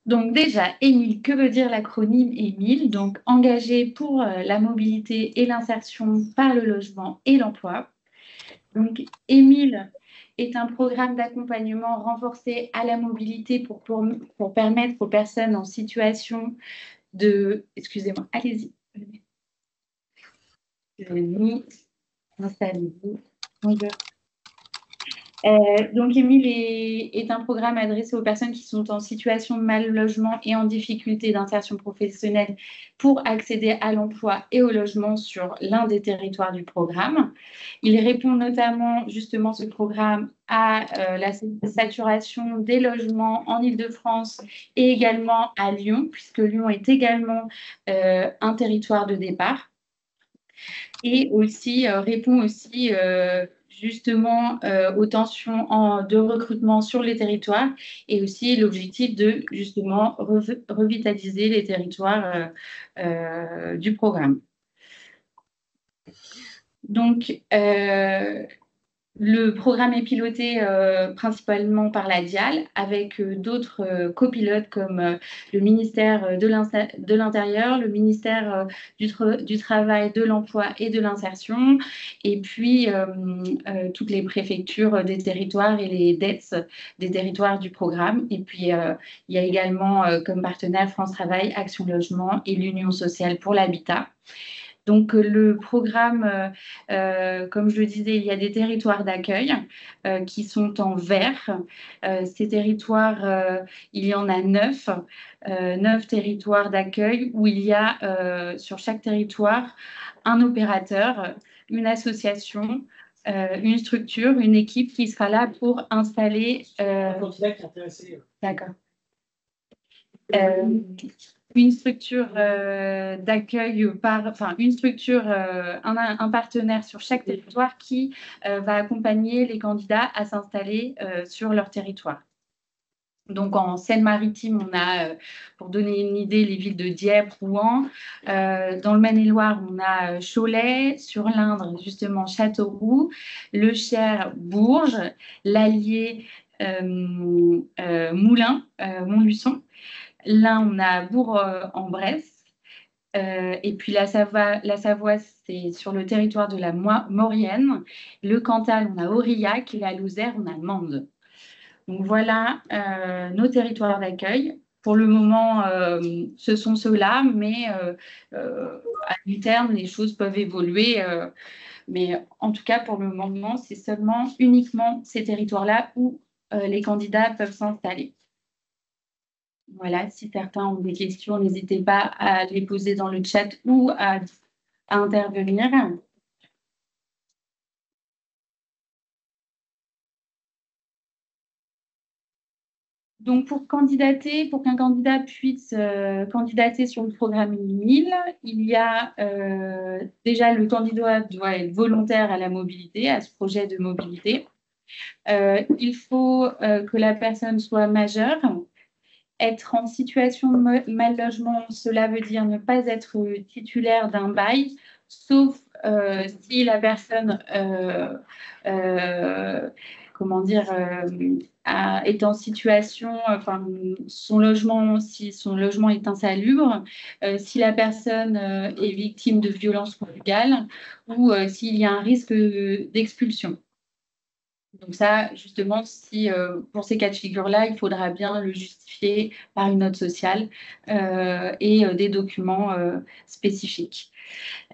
Donc déjà, Émile, que veut dire l'acronyme Émile? Donc engagé pour la mobilité et l'insertion par le logement et l'emploi. Donc Émile est un programme d'accompagnement renforcé à la mobilité pour permettre aux personnes en situation de... Excusez-moi, allez-y. Venez, installez-vous. Bonjour. Donc, Émile est un programme adressé aux personnes qui sont en situation de mal logement et en difficulté d'insertion professionnelle pour accéder à l'emploi et au logement sur l'un des territoires du programme. Il répond notamment, justement, ce programme à la saturation des logements en Île-de-France et également à Lyon, puisque Lyon est également un territoire de départ. Et aussi répond aussi justement aux tensions de recrutement sur les territoires et aussi l'objectif de justement revitaliser les territoires du programme. Donc, le programme est piloté principalement par la DIAL avec d'autres copilotes comme le ministère de l'Intérieur, le ministère du Travail, de l'Emploi et de l'Insertion, et puis toutes les préfectures des territoires et les DETS des territoires du programme. Et puis, il y a également comme partenaire France Travail, Action Logement et l'Union sociale pour l'habitat. Donc, le programme, comme je le disais, il y a des territoires d'accueil qui sont en vert. Ces territoires, il y en a 9, 9 territoires d'accueil où il y a sur chaque territoire un opérateur, une association, une structure, une équipe qui sera là pour installer. D'accord. Une structure d'accueil une structure, un partenaire sur chaque territoire qui va accompagner les candidats à s'installer sur leur territoire. Donc, en Seine-Maritime, on a, pour donner une idée, les villes de Dieppe, Rouen. Dans le Maine-et-Loire, on a Cholet. Sur l'Indre, justement, Châteauroux. Le Cher, Bourges. L'Allier, Moulins, Montluçon. Là, on a Bourg-en-Bresse. Et puis la Savoie, c'est sur le territoire de la Maurienne. Le Cantal, on a Aurillac. Et la Lozère, on a Mende. Donc voilà nos territoires d'accueil. Pour le moment, ce sont ceux-là, mais à long terme, les choses peuvent évoluer. Mais en tout cas, pour le moment, c'est uniquement ces territoires-là où les candidats peuvent s'installer. Voilà, si certains ont des questions, n'hésitez pas à les poser dans le chat ou à intervenir. Donc, pour qu'un candidat puisse candidater sur le programme 1000, il y a déjà le candidat doit être volontaire à la mobilité, à ce projet de mobilité. Il faut que la personne soit majeure. Être en situation de mal logement, cela veut dire ne pas être titulaire d'un bail, sauf si la personne est en situation, si son logement est insalubre, si la personne est victime de violences conjugales ou s'il y a un risque d'expulsion. Donc ça, justement, pour ces cas de figure-là, il faudra bien le justifier par une note sociale et des documents spécifiques.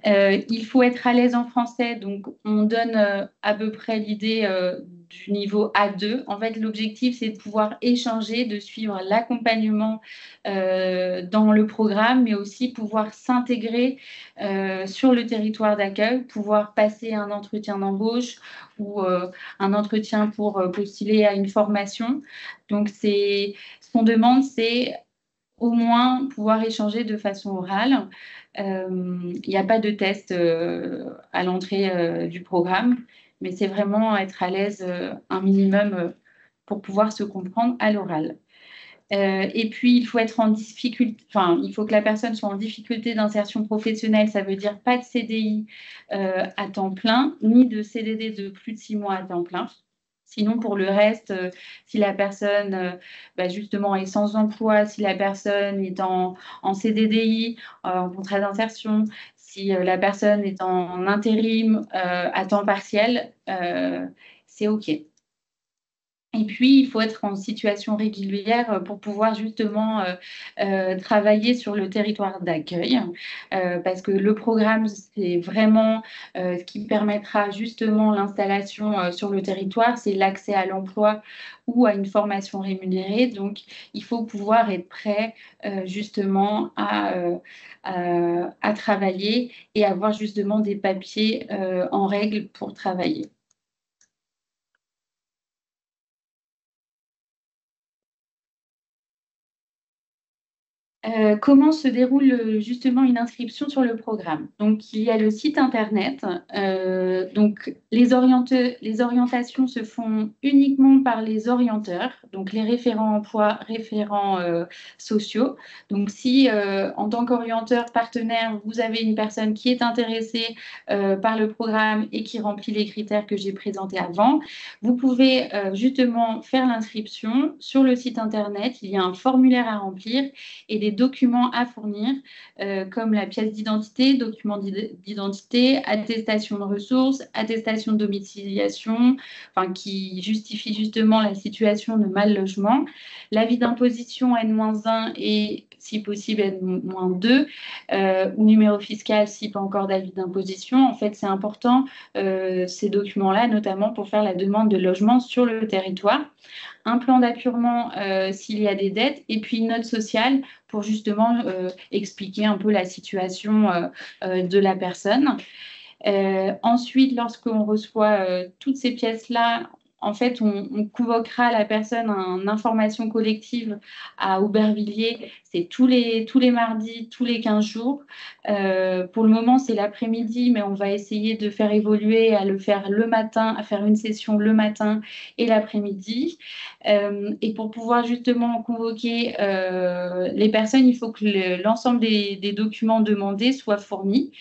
Il faut être à l'aise en français, donc on donne à peu près l'idée du niveau A2. En fait, l'objectif, c'est de pouvoir échanger, de suivre l'accompagnement dans le programme, mais aussi pouvoir s'intégrer sur le territoire d'accueil, pouvoir passer un entretien d'embauche ou un entretien pour postuler à une formation. Donc, ce qu'on demande, c'est au moins pouvoir échanger de façon orale. Il n'y a pas de test à l'entrée du programme, mais c'est vraiment être à l'aise un minimum pour pouvoir se comprendre à l'oral. Et puis, il faut être en difficulté, il faut que la personne soit en difficulté d'insertion professionnelle. Ça veut dire pas de CDI à temps plein, ni de CDD de plus de 6 mois à temps plein. Sinon, pour le reste, si la personne justement est sans emploi, si la personne est en CDDI, en contrat d'insertion, si la personne est en intérim à temps partiel, c'est OK. Et puis, il faut être en situation régulière pour pouvoir justement travailler sur le territoire d'accueil, parce que le programme, c'est vraiment ce qui permettra justement l'installation sur le territoire, c'est l'accès à l'emploi ou à une formation rémunérée. Donc, il faut pouvoir être prêt justement à travailler et avoir justement des papiers en règle pour travailler. Comment se déroule justement une inscription sur le programme? Donc, il y a le site internet. Donc, les orientations se font uniquement par les orienteurs, donc les référents emploi, référents sociaux. Donc, si en tant qu'orienteur partenaire, vous avez une personne qui est intéressée par le programme et qui remplit les critères que j'ai présentés avant, vous pouvez justement faire l'inscription sur le site internet. Il y a un formulaire à remplir et des documents à fournir, comme la pièce d'identité, document d'identité, attestation de ressources, attestation de domiciliation, enfin, qui justifie justement la situation de mal logement, l'avis d'imposition N-1 et si possible N-2, ou numéro fiscal si pas encore d'avis d'imposition. En fait, c'est important ces documents-là, notamment pour faire la demande de logement sur le territoire, un plan d'appurement s'il y a des dettes, et puis une note sociale pour justement expliquer un peu la situation de la personne. Ensuite, lorsqu'on reçoit toutes ces pièces-là, en fait, on convoquera la personne en information collective à Aubervilliers. C'est tous les mardis, tous les 15 jours. Pour le moment, c'est l'après-midi, mais on va essayer de faire évoluer, à le faire le matin, à faire une session le matin et l'après-midi. Et pour pouvoir justement convoquer les personnes, il faut que l'ensemble des documents demandés soient fournis.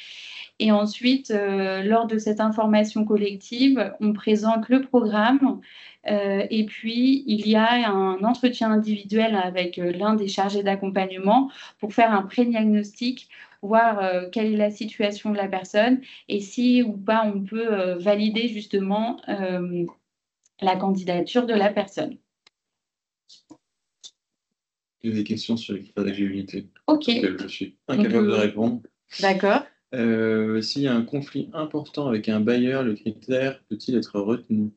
Et ensuite, lors de cette information collective, on présente le programme et puis il y a un entretien individuel avec l'un des chargés d'accompagnement pour faire un pré-diagnostic, voir quelle est la situation de la personne et si ou pas on peut valider justement la candidature de la personne. Il y a des questions sur les critères d'éligibilité OK. auxquelles je suis incapable de répondre. D'accord. S'il y a un conflit important avec un bailleur, le critère peut-il être retenu?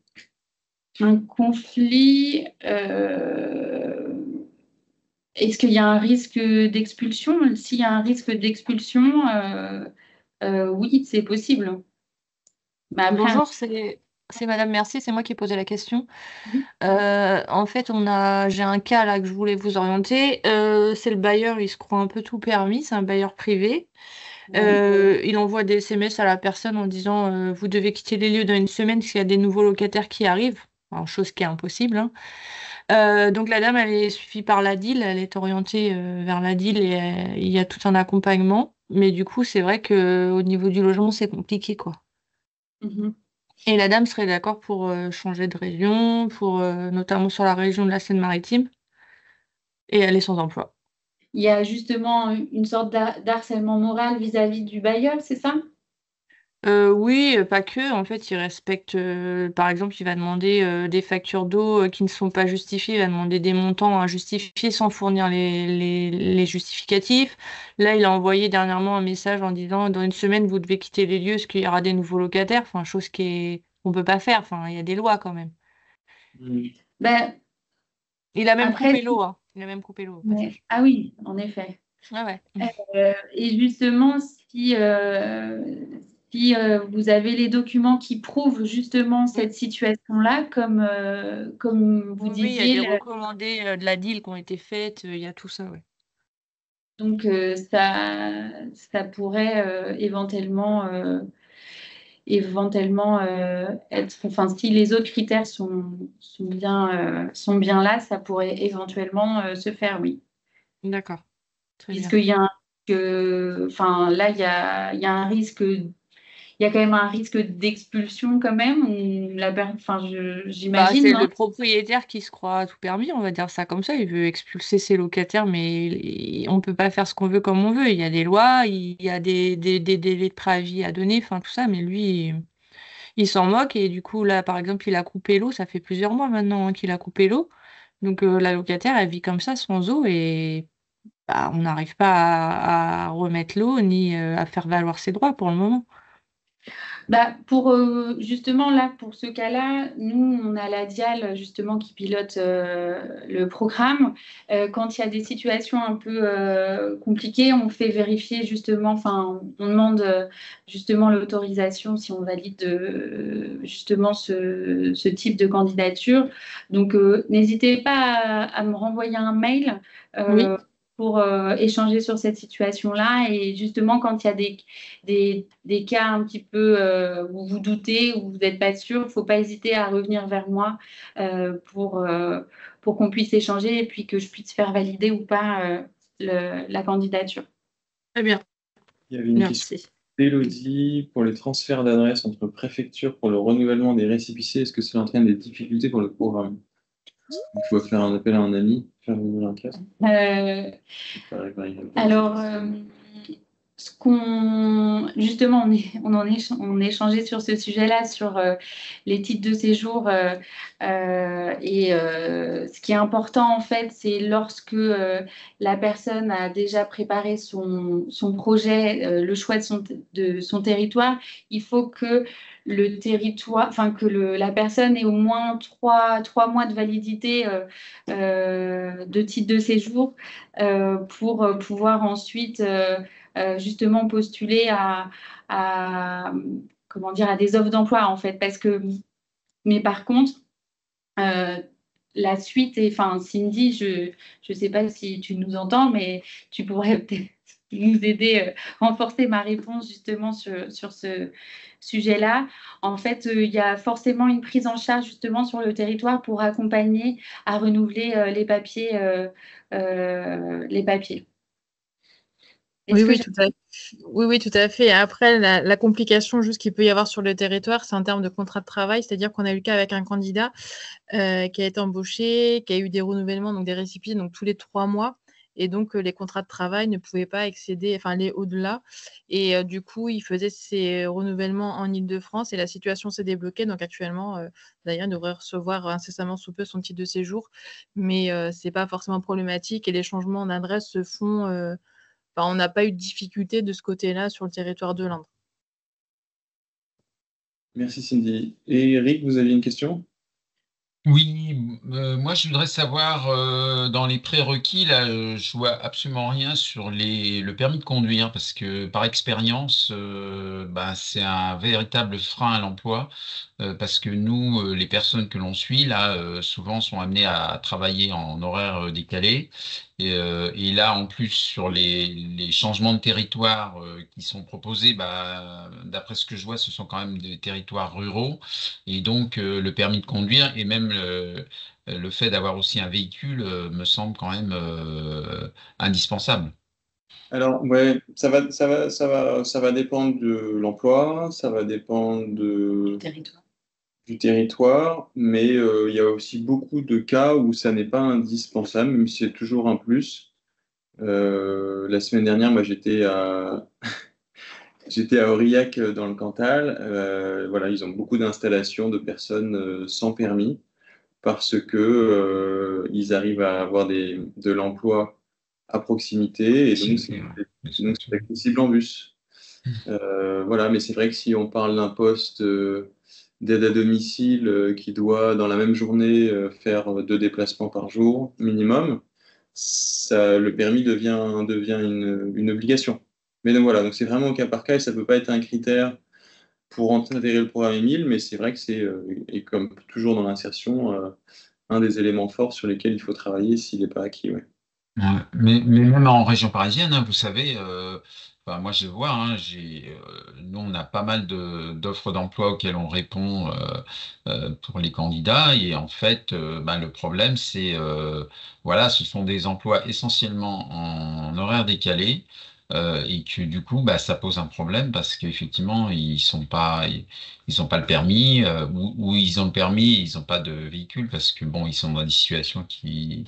Un conflit, est-ce qu'il y a un risque d'expulsion? S'il y a un risque d'expulsion, oui, c'est possible. Mais après, Bonjour, c'est Madame Mercier, c'est moi qui ai posé la question. En fait, j'ai un cas là que je voulais vous orienter. C'est le bailleur, il se croit un peu tout permis, c'est un bailleur privé. Il envoie des SMS à la personne en disant vous devez quitter les lieux dans une semaine parce qu'il y a des nouveaux locataires qui arrivent. Alors, chose qui est impossible, hein. Donc la dame, elle est suivie par la DIL, elle est orientée vers la DIL et il y a tout un accompagnement. Mais du coup, c'est vrai qu'au niveau du logement, c'est compliqué, quoi. Mhm. Et la dame serait d'accord pour changer de région, notamment sur la région de la Seine-Maritime, et elle est sans emploi. Il y a justement une sorte d'harcèlement moral vis-à-vis du bailleur, c'est ça? Oui, pas que. En fait, il respecte, par exemple, il va demander des factures d'eau qui ne sont pas justifiées, il va demander des montants à justifier sans fournir les justificatifs. Là, il a envoyé dernièrement un message en disant, dans une semaine, vous devez quitter les lieux parce qu'il y aura des nouveaux locataires. Enfin, chose qu'on peut pas faire. Enfin, il y a des lois quand même. Ben, Il a même après, coupé l'eau, hein. Il a même coupé l'eau au passage. ah oui, en effet. Ah ouais. Et justement, si vous avez les documents qui prouvent justement cette situation-là, comme vous Oui, il y a disiez, des recommandés de la deal qui ont été faites, il y a tout ça, ouais. donc ça pourrait éventuellement être, enfin, si les autres critères sont bien là, ça pourrait éventuellement se faire, oui. D'accord, très bien. Puisqu'il y a enfin, là, il y a un risque il y a quand même un risque d'expulsion quand même, enfin, j'imagine, c'est non? le propriétaire qui se croit tout permis, on va dire ça comme ça. Il veut expulser ses locataires, mais on ne peut pas faire ce qu'on veut comme on veut. Il y a des lois, il y a des délais de préavis à donner, enfin tout ça, mais lui, il s'en moque. Et du coup, là, par exemple, il a coupé l'eau. Ça fait plusieurs mois maintenant, hein, qu'il a coupé l'eau. Donc la locataire, elle vit comme ça sans eau et on n'arrive pas à remettre l'eau ni à faire valoir ses droits pour le moment. Pour justement là, pour ce cas-là, nous, on a la Dial justement qui pilote le programme. Quand il y a des situations un peu compliquées, on fait vérifier justement, enfin, on demande justement l'autorisation si on valide justement ce type de candidature. Donc, n'hésitez pas à me renvoyer un mail. Oui. Pour échanger sur cette situation-là. Et justement, quand il y a des cas un petit peu où vous doutez, où vous n'êtes pas sûr, il ne faut pas hésiter à revenir vers moi pour qu'on puisse échanger et puis que je puisse faire valider ou pas la candidature. Très bien. Il y avait une question d'Élodie pour les transferts d'adresses entre préfectures pour le renouvellement des récépissés. Est-ce que cela entraîne des difficultés pour le programme? Il faut faire un appel à un ami, faire venir un casque. Alors, justement, on échangeait sur ce sujet-là, sur les titres de séjour. Et ce qui est important, en fait, c'est lorsque la personne a déjà préparé son projet, le choix de son territoire, il faut que le territoire, enfin que la personne ait au moins trois mois de validité de titre de séjour pour pouvoir ensuite justement postuler comment dire, à des offres d'emploi en fait. Mais par contre, la suite, enfin Cindy, je ne sais pas si tu nous entends, mais tu pourrais peut-être nous aider, renforcer ma réponse justement sur ce sujet-là. En fait, il y a forcément une prise en charge justement sur le territoire pour accompagner à renouveler les papiers. Les papiers. Oui, tout à fait. Après, la complication juste qu'il peut y avoir sur le territoire, c'est en termes de contrat de travail, c'est-à-dire qu'on a eu le cas avec un candidat qui a été embauché, qui a eu des renouvellements, donc des récipients, donc tous les 3 mois. Et donc, les contrats de travail ne pouvaient pas aller au-delà. Et du coup, il faisait ses renouvellements en Île-de-France et la situation s'est débloquée. Donc, actuellement, d'ailleurs, il devrait recevoir incessamment sous peu son titre de séjour. Mais ce n'est pas forcément problématique et les changements d'adresse se font. On n'a pas eu de difficulté de ce côté-là sur le territoire de l'Inde. Merci Cindy. Et Eric, vous aviez une question? Oui, moi je voudrais savoir, dans les prérequis, là, je vois absolument rien sur le permis de conduire, parce que par expérience, c'est un véritable frein à l'emploi, parce que nous, les personnes que l'on suit, là, souvent sont amenées à travailler en horaire décalé. Et là, en plus, sur les changements de territoire qui sont proposés, d'après ce que je vois, ce sont quand même des territoires ruraux. Et donc, le permis de conduire et même le fait d'avoir aussi un véhicule me semble quand même indispensable. Alors, ouais, ça va dépendre de l'emploi, ça va dépendre du territoire, mais il y a aussi beaucoup de cas où ça n'est pas indispensable, même si c'est toujours un plus. La semaine dernière, moi, j'étais à Aurillac dans le Cantal. Voilà, ils ont beaucoup d'installations de personnes sans permis parce que ils arrivent à avoir de l'emploi à proximité et donc c'est accessible en bus. Voilà, mais c'est vrai que si on parle d'un poste d'aide à domicile qui doit dans la même journée faire 2 déplacements par jour minimum, le permis devient une obligation. Mais donc voilà, donc c'est vraiment au cas par cas et ça ne peut pas être un critère pour intégrer le programme Émile, mais c'est vrai que c'est, et comme toujours dans l'insertion, un des éléments forts sur lesquels il faut travailler s'il n'est pas acquis. Ouais. Ouais, mais même en région parisienne, hein, vous savez, moi je vois, hein, nous on a pas mal d'offres d'emploi auxquelles on répond pour les candidats et en fait le problème c'est voilà, ce sont des emplois essentiellement en horaire décalé. et que du coup, bah, ça pose un problème parce qu'effectivement, ils ont pas le permis, ou ils ont le permis, ils n'ont pas de véhicule parce que bon, ils sont dans des situations qui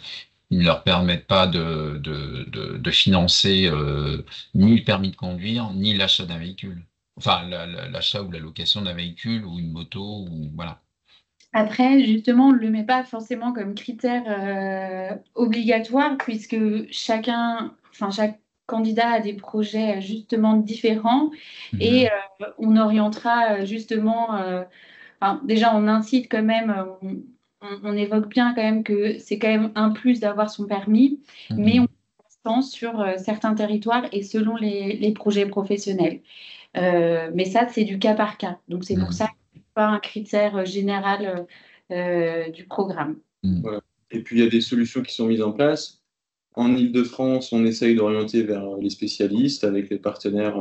ne leur permettent pas de financer ni le permis de conduire, ni l'achat d'un véhicule. Enfin, l'achat ou la location d'un véhicule ou une moto, ou voilà. Après, justement, on ne le met pas forcément comme critère obligatoire puisque chaque candidat a des projets justement différents et Mhm. on orientera justement, déjà on incite quand même, on évoque bien quand même que c'est quand même un plus d'avoir son permis, mais on Mhm. pense sur certains territoires et selon les projets professionnels. Mais ça, c'est du cas par cas. Donc, c'est pour ça Mhm. que ce n'est pas un critère général du programme. Mhm. Voilà. Et puis, il y a des solutions qui sont mises en place. En Île-de-France, on essaye d'orienter vers les spécialistes avec les partenaires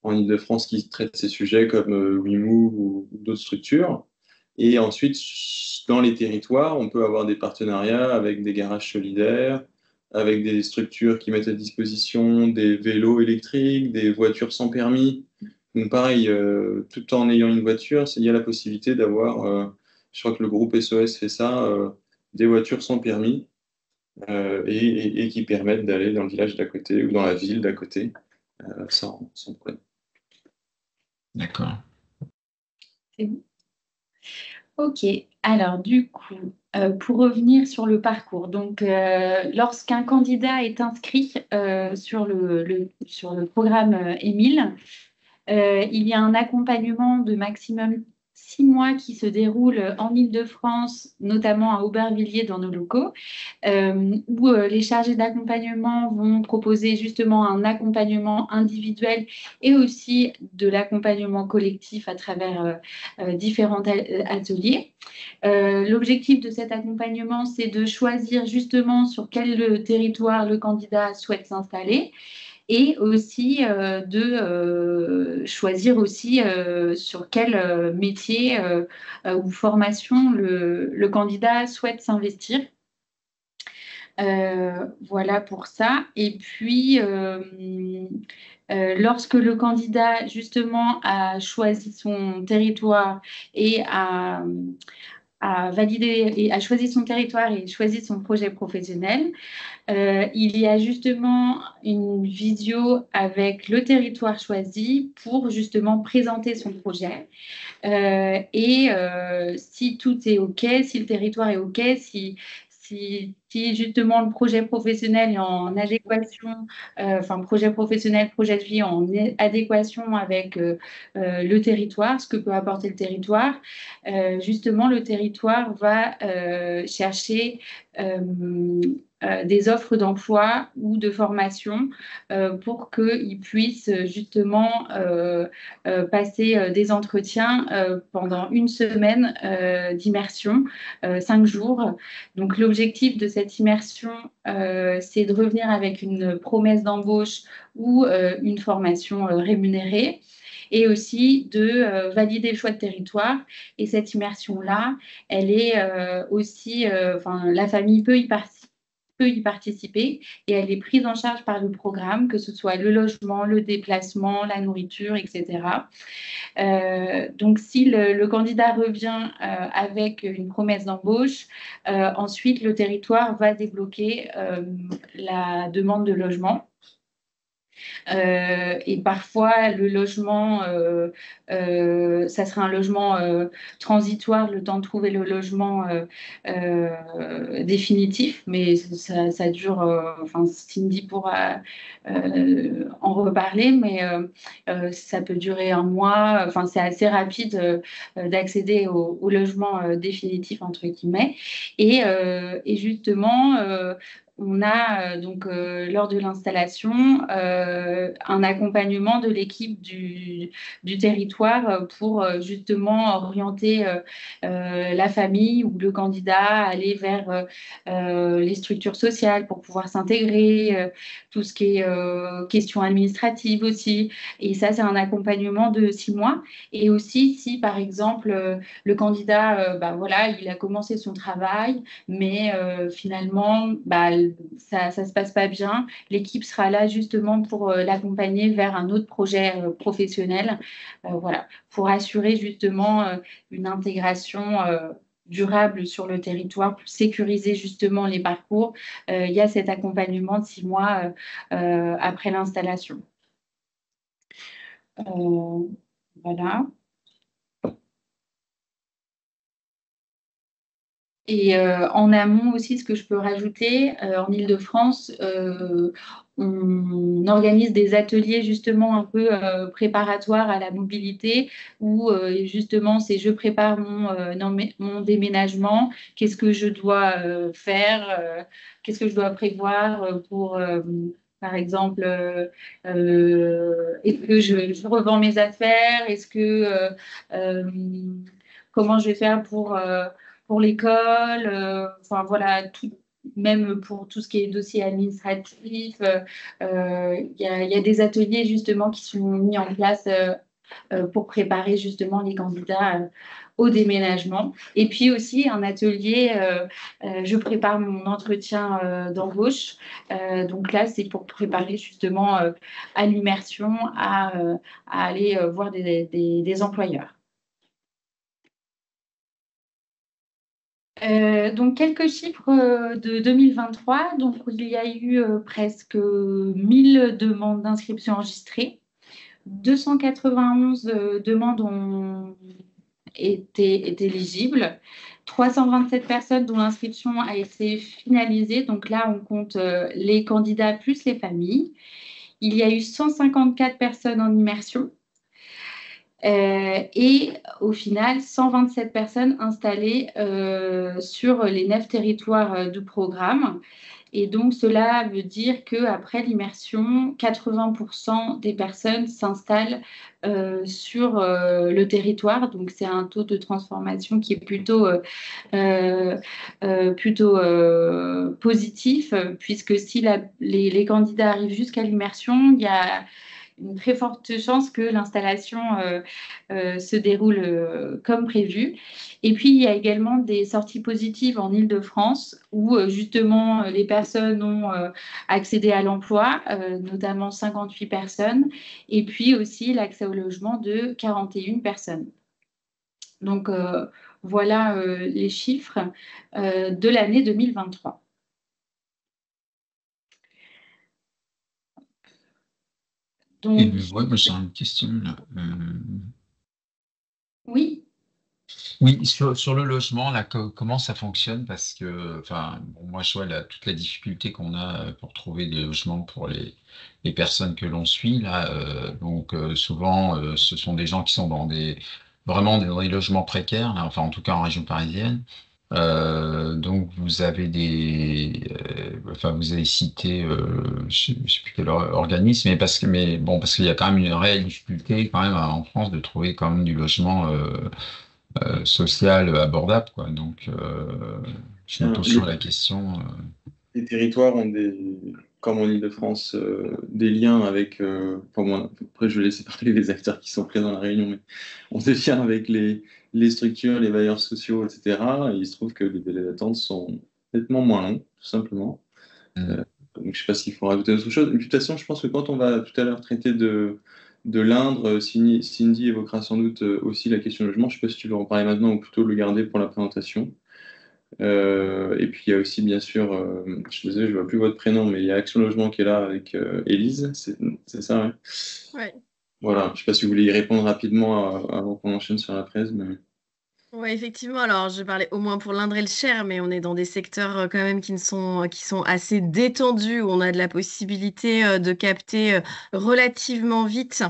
en Île-de-France qui traitent ces sujets comme WeMove ou d'autres structures. Et ensuite, dans les territoires, on peut avoir des partenariats avec des garages solidaires, avec des structures qui mettent à disposition des vélos électriques, des voitures sans permis. Donc pareil, tout en ayant une voiture, il y a la possibilité d'avoir, je crois que le groupe SOS fait ça, des voitures sans permis et qui permettent d'aller dans le village d'à côté ou dans la ville d'à côté sans problème. D'accord. C'est bon. Ok, alors du coup, pour revenir sur le parcours, donc lorsqu'un candidat est inscrit sur le programme Émile, il y a un accompagnement de maximum 6 mois qui se déroule en Île-de-France, notamment à Aubervilliers dans nos locaux, où les chargés d'accompagnement vont proposer justement un accompagnement individuel et aussi de l'accompagnement collectif à travers différents ateliers. L'objectif de cet accompagnement, c'est de choisir justement sur quel territoire le candidat souhaite s'installer et aussi de choisir aussi sur quel métier ou formation le candidat souhaite s'investir. Voilà pour ça. Et puis, lorsque le candidat justement a choisi son territoire et a validé et a choisi son territoire et choisi son projet professionnel, il y a justement une visio avec le territoire choisi pour justement présenter son projet. Si tout est OK, si le territoire est OK, si justement le projet professionnel est en adéquation, projet professionnel, projet de vie en adéquation avec le territoire, ce que peut apporter le territoire, justement le territoire va chercher des offres d'emploi ou de formation pour qu'ils puissent justement passer des entretiens pendant une semaine d'immersion, 5 jours. Donc l'objectif de cette immersion, c'est de revenir avec une promesse d'embauche ou une formation rémunérée et aussi de valider le choix de territoire. Et cette immersion-là, elle est aussi, la famille peut y participer et elle est prise en charge par le programme, que ce soit le logement, le déplacement, la nourriture, etc. Donc, si le candidat revient avec une promesse d'embauche, ensuite, le territoire va débloquer la demande de logement. Et parfois, le logement, ça sera un logement transitoire, le temps de trouver le logement définitif, mais ça dure, Cindy pourra en reparler, mais ça peut durer un mois, c'est assez rapide d'accéder au logement définitif, entre guillemets. Et justement, on a donc lors de l'installation un accompagnement de l'équipe du territoire pour justement orienter la famille ou le candidat à aller vers les structures sociales pour pouvoir s'intégrer, tout ce qui est questions administratives aussi. Et ça, c'est un accompagnement de 6 mois. Et aussi, si par exemple le candidat, il a commencé son travail, mais finalement, ça se passe pas bien, l'équipe sera là justement pour l'accompagner vers un autre projet professionnel, voilà, pour assurer justement une intégration durable sur le territoire, pour sécuriser justement les parcours. Il y a cet accompagnement de 6 mois après l'installation. Voilà. Et en amont aussi, ce que je peux rajouter, en Île-de-France, on organise des ateliers justement un peu préparatoires à la mobilité où justement c'est je prépare mon déménagement, qu'est-ce que je dois faire, qu'est-ce que je dois prévoir pour, par exemple, est-ce que je revends mes affaires, est-ce que comment je vais faire pour l'école, enfin voilà, même pour tout ce qui est dossier administratif. Il y a des ateliers justement qui sont mis en place pour préparer justement les candidats au déménagement. Et puis aussi un atelier, je prépare mon entretien d'embauche. Donc là, c'est pour préparer justement à l'immersion, à aller voir des employeurs. Donc, quelques chiffres de 2023. Donc, il y a eu presque 1000 demandes d'inscription enregistrées. 291 demandes ont été éligibles. 327 personnes dont l'inscription a été finalisée. Donc là, on compte les candidats plus les familles. Il y a eu 154 personnes en immersion. Et au final, 127 personnes installées sur les 9 territoires du programme. Et donc, cela veut dire qu'après l'immersion, 80% des personnes s'installent sur le territoire. Donc, c'est un taux de transformation qui est plutôt positif, puisque si les candidats arrivent jusqu'à l'immersion, il y a une très forte chance que l'installation se déroule comme prévu. Et puis, il y a également des sorties positives en Île-de-France où justement les personnes ont accédé à l'emploi, notamment 58 personnes, et puis aussi l'accès au logement de 41 personnes. Donc, voilà les chiffres de l'année 2023. Donc, ouais, moi j'ai une question là. Oui. Oui, sur le logement, là, comment ça fonctionne? Parce que, enfin, bon, moi, je vois toute la difficulté qu'on a pour trouver des logements pour les personnes que l'on suit, là. Donc, souvent, ce sont des gens qui sont vraiment dans des logements précaires, là, enfin, en tout cas en région parisienne. Donc, vous avez enfin, vous avez cité, je sais plus quel organisme, mais bon, parce qu'il y a quand même une réelle difficulté, quand même, en France, de trouver quand même du logement social abordable, quoi. Donc, je me pose sur la question. Les territoires ont comme en Ile-de-France, des liens avec. Enfin, moi, après, je vais laisser parler les acteurs qui sont présents dans la réunion, mais on des liens avec les structures, les bailleurs sociaux, etc. Et il se trouve que les délais d'attente sont nettement moins longs, tout simplement. Donc, je ne sais pas s'il faut rajouter autre chose. Mais de toute façon, je pense que quand on va tout à l'heure traiter de l'Indre, Cindy évoquera sans doute aussi la question du logement. Je ne sais pas si tu veux en parler maintenant ou plutôt le garder pour la présentation. Et puis il y a aussi bien sûr, je suis désolé, je ne vois plus votre prénom, mais il y a Action Logement qui est là avec Élise, c'est ça, ouais. Ouais. Voilà, je ne sais pas si vous voulez y répondre rapidement avant qu'on enchaîne sur la presse. Mais... Oui, effectivement. Alors, je parlais au moins pour l'Indre et le Cher, mais on est dans des secteurs quand même qui sont assez détendus, où on a de la possibilité de capter relativement vite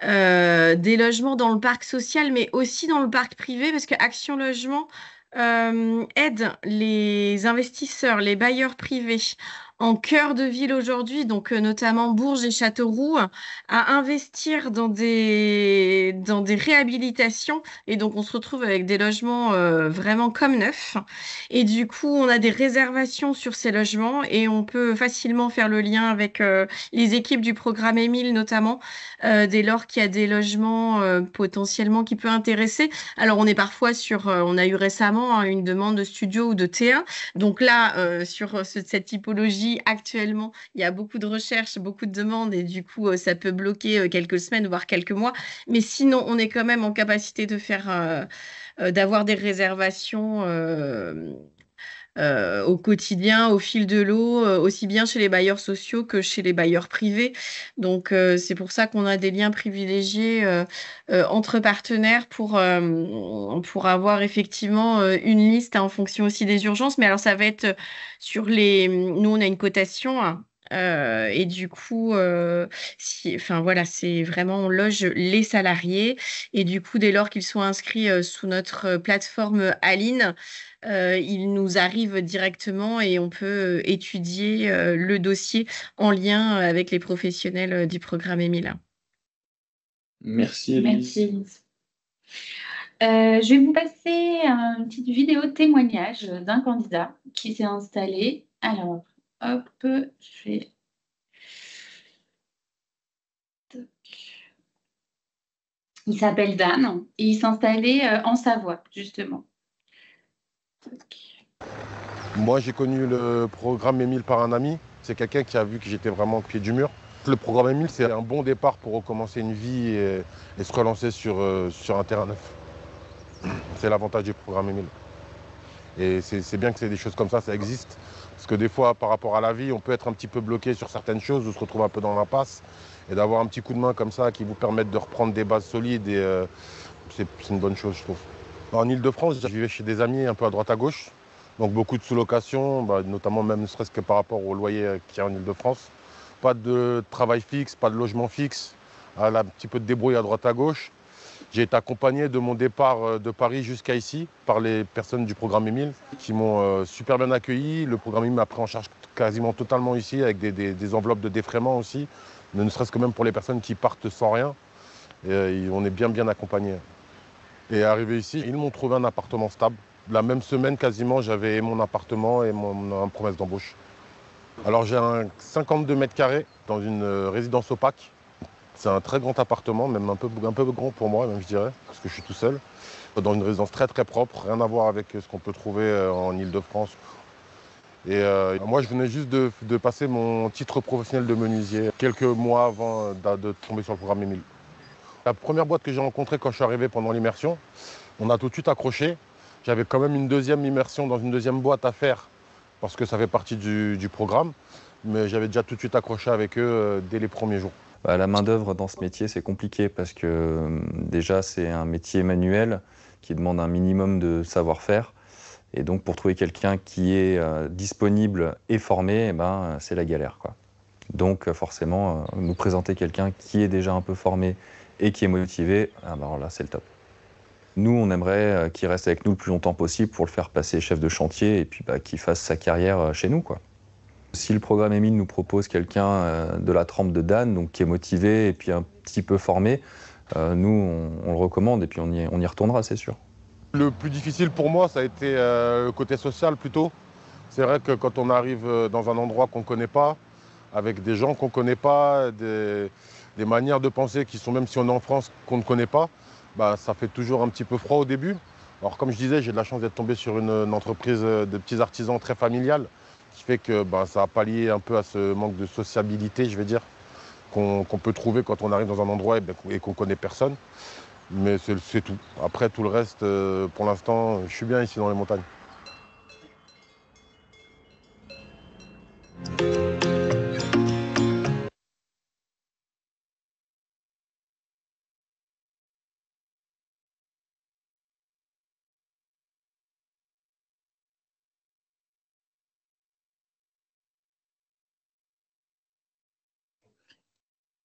des logements dans le parc social, mais aussi dans le parc privé, parce que Action Logement aide les investisseurs, les bailleurs privés en cœur de ville aujourd'hui, donc notamment Bourges et Châteauroux, à investir dans des réhabilitations. Et donc, on se retrouve avec des logements vraiment comme neufs. Et du coup, on a des réservations sur ces logements et on peut facilement faire le lien avec les équipes du programme Émile, notamment, dès lors qu'il y a des logements potentiellement qui peuvent intéresser. Alors, on est parfois on a eu récemment hein, une demande de studio ou de T1. Donc là, sur cette typologie, actuellement, il y a beaucoup de recherches, beaucoup de demandes et du coup, ça peut bloquer quelques semaines, voire quelques mois. Mais sinon, on est quand même en capacité de d'avoir des réservations au quotidien, au fil de l'eau, aussi bien chez les bailleurs sociaux que chez les bailleurs privés. Donc, c'est pour ça qu'on a des liens privilégiés entre partenaires pour avoir effectivement une liste hein, en fonction aussi des urgences. Mais alors, ça va être sur les... Nous, on a une cotation. Hein, et du coup, enfin voilà, c'est vraiment on loge les salariés et du coup, dès lors qu'ils sont inscrits sous notre plateforme Aline, il nous arrive directement et on peut étudier le dossier en lien avec les professionnels du programme Émile. Merci, Élise. Merci, Élise. Je vais vous passer une petite vidéo témoignage d'un candidat qui s'est installé. Alors, hop, je vais... Toc. Il s'appelle Dan et il s'est installé en Savoie, justement. Toc. Moi, j'ai connu le programme Émile par un ami. C'est quelqu'un qui a vu que j'étais vraiment au pied du mur. Le programme Émile, c'est un bon départ pour recommencer une vie et se relancer sur un terrain neuf. C'est l'avantage du programme Émile. Et c'est bien que c'est des choses comme ça existe. Parce que des fois, par rapport à la vie, on peut être un petit peu bloqué sur certaines choses ou se retrouver un peu dans l'impasse. Et d'avoir un petit coup de main comme ça qui vous permette de reprendre des bases solides, c'est une bonne chose, je trouve. En Ile-de-France, je vivais chez des amis un peu à droite à gauche. Donc beaucoup de sous-location, notamment même ne serait-ce que par rapport au loyer qu'il y a en Ile-de-France. Pas de travail fixe, pas de logement fixe, un petit peu de débrouille à droite à gauche. J'ai été accompagné de mon départ de Paris jusqu'à ici par les personnes du programme Émile qui m'ont super bien accueilli. Le programme Émile m'a pris en charge quasiment totalement ici avec des enveloppes de défraiement aussi, ne serait-ce que même pour les personnes qui partent sans rien. Et on est bien accompagnés. Et arrivé ici, ils m'ont trouvé un appartement stable. La même semaine, quasiment, j'avais mon appartement et mon promesse d'embauche. Alors, j'ai un 52 mètres carrés dans une résidence opaque. C'est un très grand appartement, même un peu grand pour moi, même je dirais, parce que je suis tout seul. Dans une résidence très propre, rien à voir avec ce qu'on peut trouver en Ile-de-France. Et moi, je venais juste de passer mon titre professionnel de menuisier quelques mois avant de tomber sur le programme Émile. La première boîte que j'ai rencontrée quand je suis arrivé pendant l'immersion, on a tout de suite accroché. J'avais quand même une deuxième immersion dans une deuxième boîte à faire parce que ça fait partie du programme. Mais j'avais déjà tout de suite accroché avec eux dès les premiers jours. La main-d'œuvre dans ce métier, c'est compliqué parce que déjà, c'est un métier manuel qui demande un minimum de savoir-faire. Et donc, pour trouver quelqu'un qui est disponible et formé, c'est la galère, quoi. Donc, forcément, nous présenter quelqu'un qui est déjà un peu formé et qui est motivé, alors là, c'est le top. Nous, on aimerait qu'il reste avec nous le plus longtemps possible pour le faire passer chef de chantier et puis qu'il fasse sa carrière chez nous, quoi. Si le programme Émile nous propose quelqu'un de la trempe de Dan, donc qui est motivé et puis un petit peu formé, nous, on le recommande et puis on y retournera, c'est sûr. Le plus difficile pour moi, ça a été le côté social plutôt. C'est vrai que quand on arrive dans un endroit qu'on ne connaît pas, avec des gens qu'on ne connaît pas, des manières de penser qui sont, même si on est en France, qu'on ne connaît pas, ça fait toujours un petit peu froid au début. Alors comme je disais, j'ai de la chance d'être tombé sur une entreprise de petits artisans très familiale, qui fait que ça a pallié un peu à ce manque de sociabilité, je vais dire, qu'on peut trouver quand on arrive dans un endroit et qu'on ne connaît personne. Mais c'est tout. Après, tout le reste, pour l'instant, je suis bien ici dans les montagnes.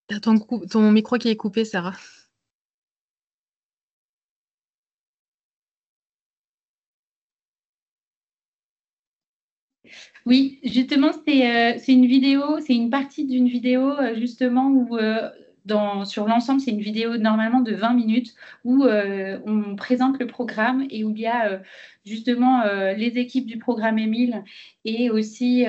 T'as ton micro qui est coupé, Sarah. Oui, justement, c'est une vidéo, c'est une partie d'une vidéo justement où sur l'ensemble, c'est une vidéo normalement de 20 minutes où on présente le programme et où il y a justement les équipes du programme Émile et aussi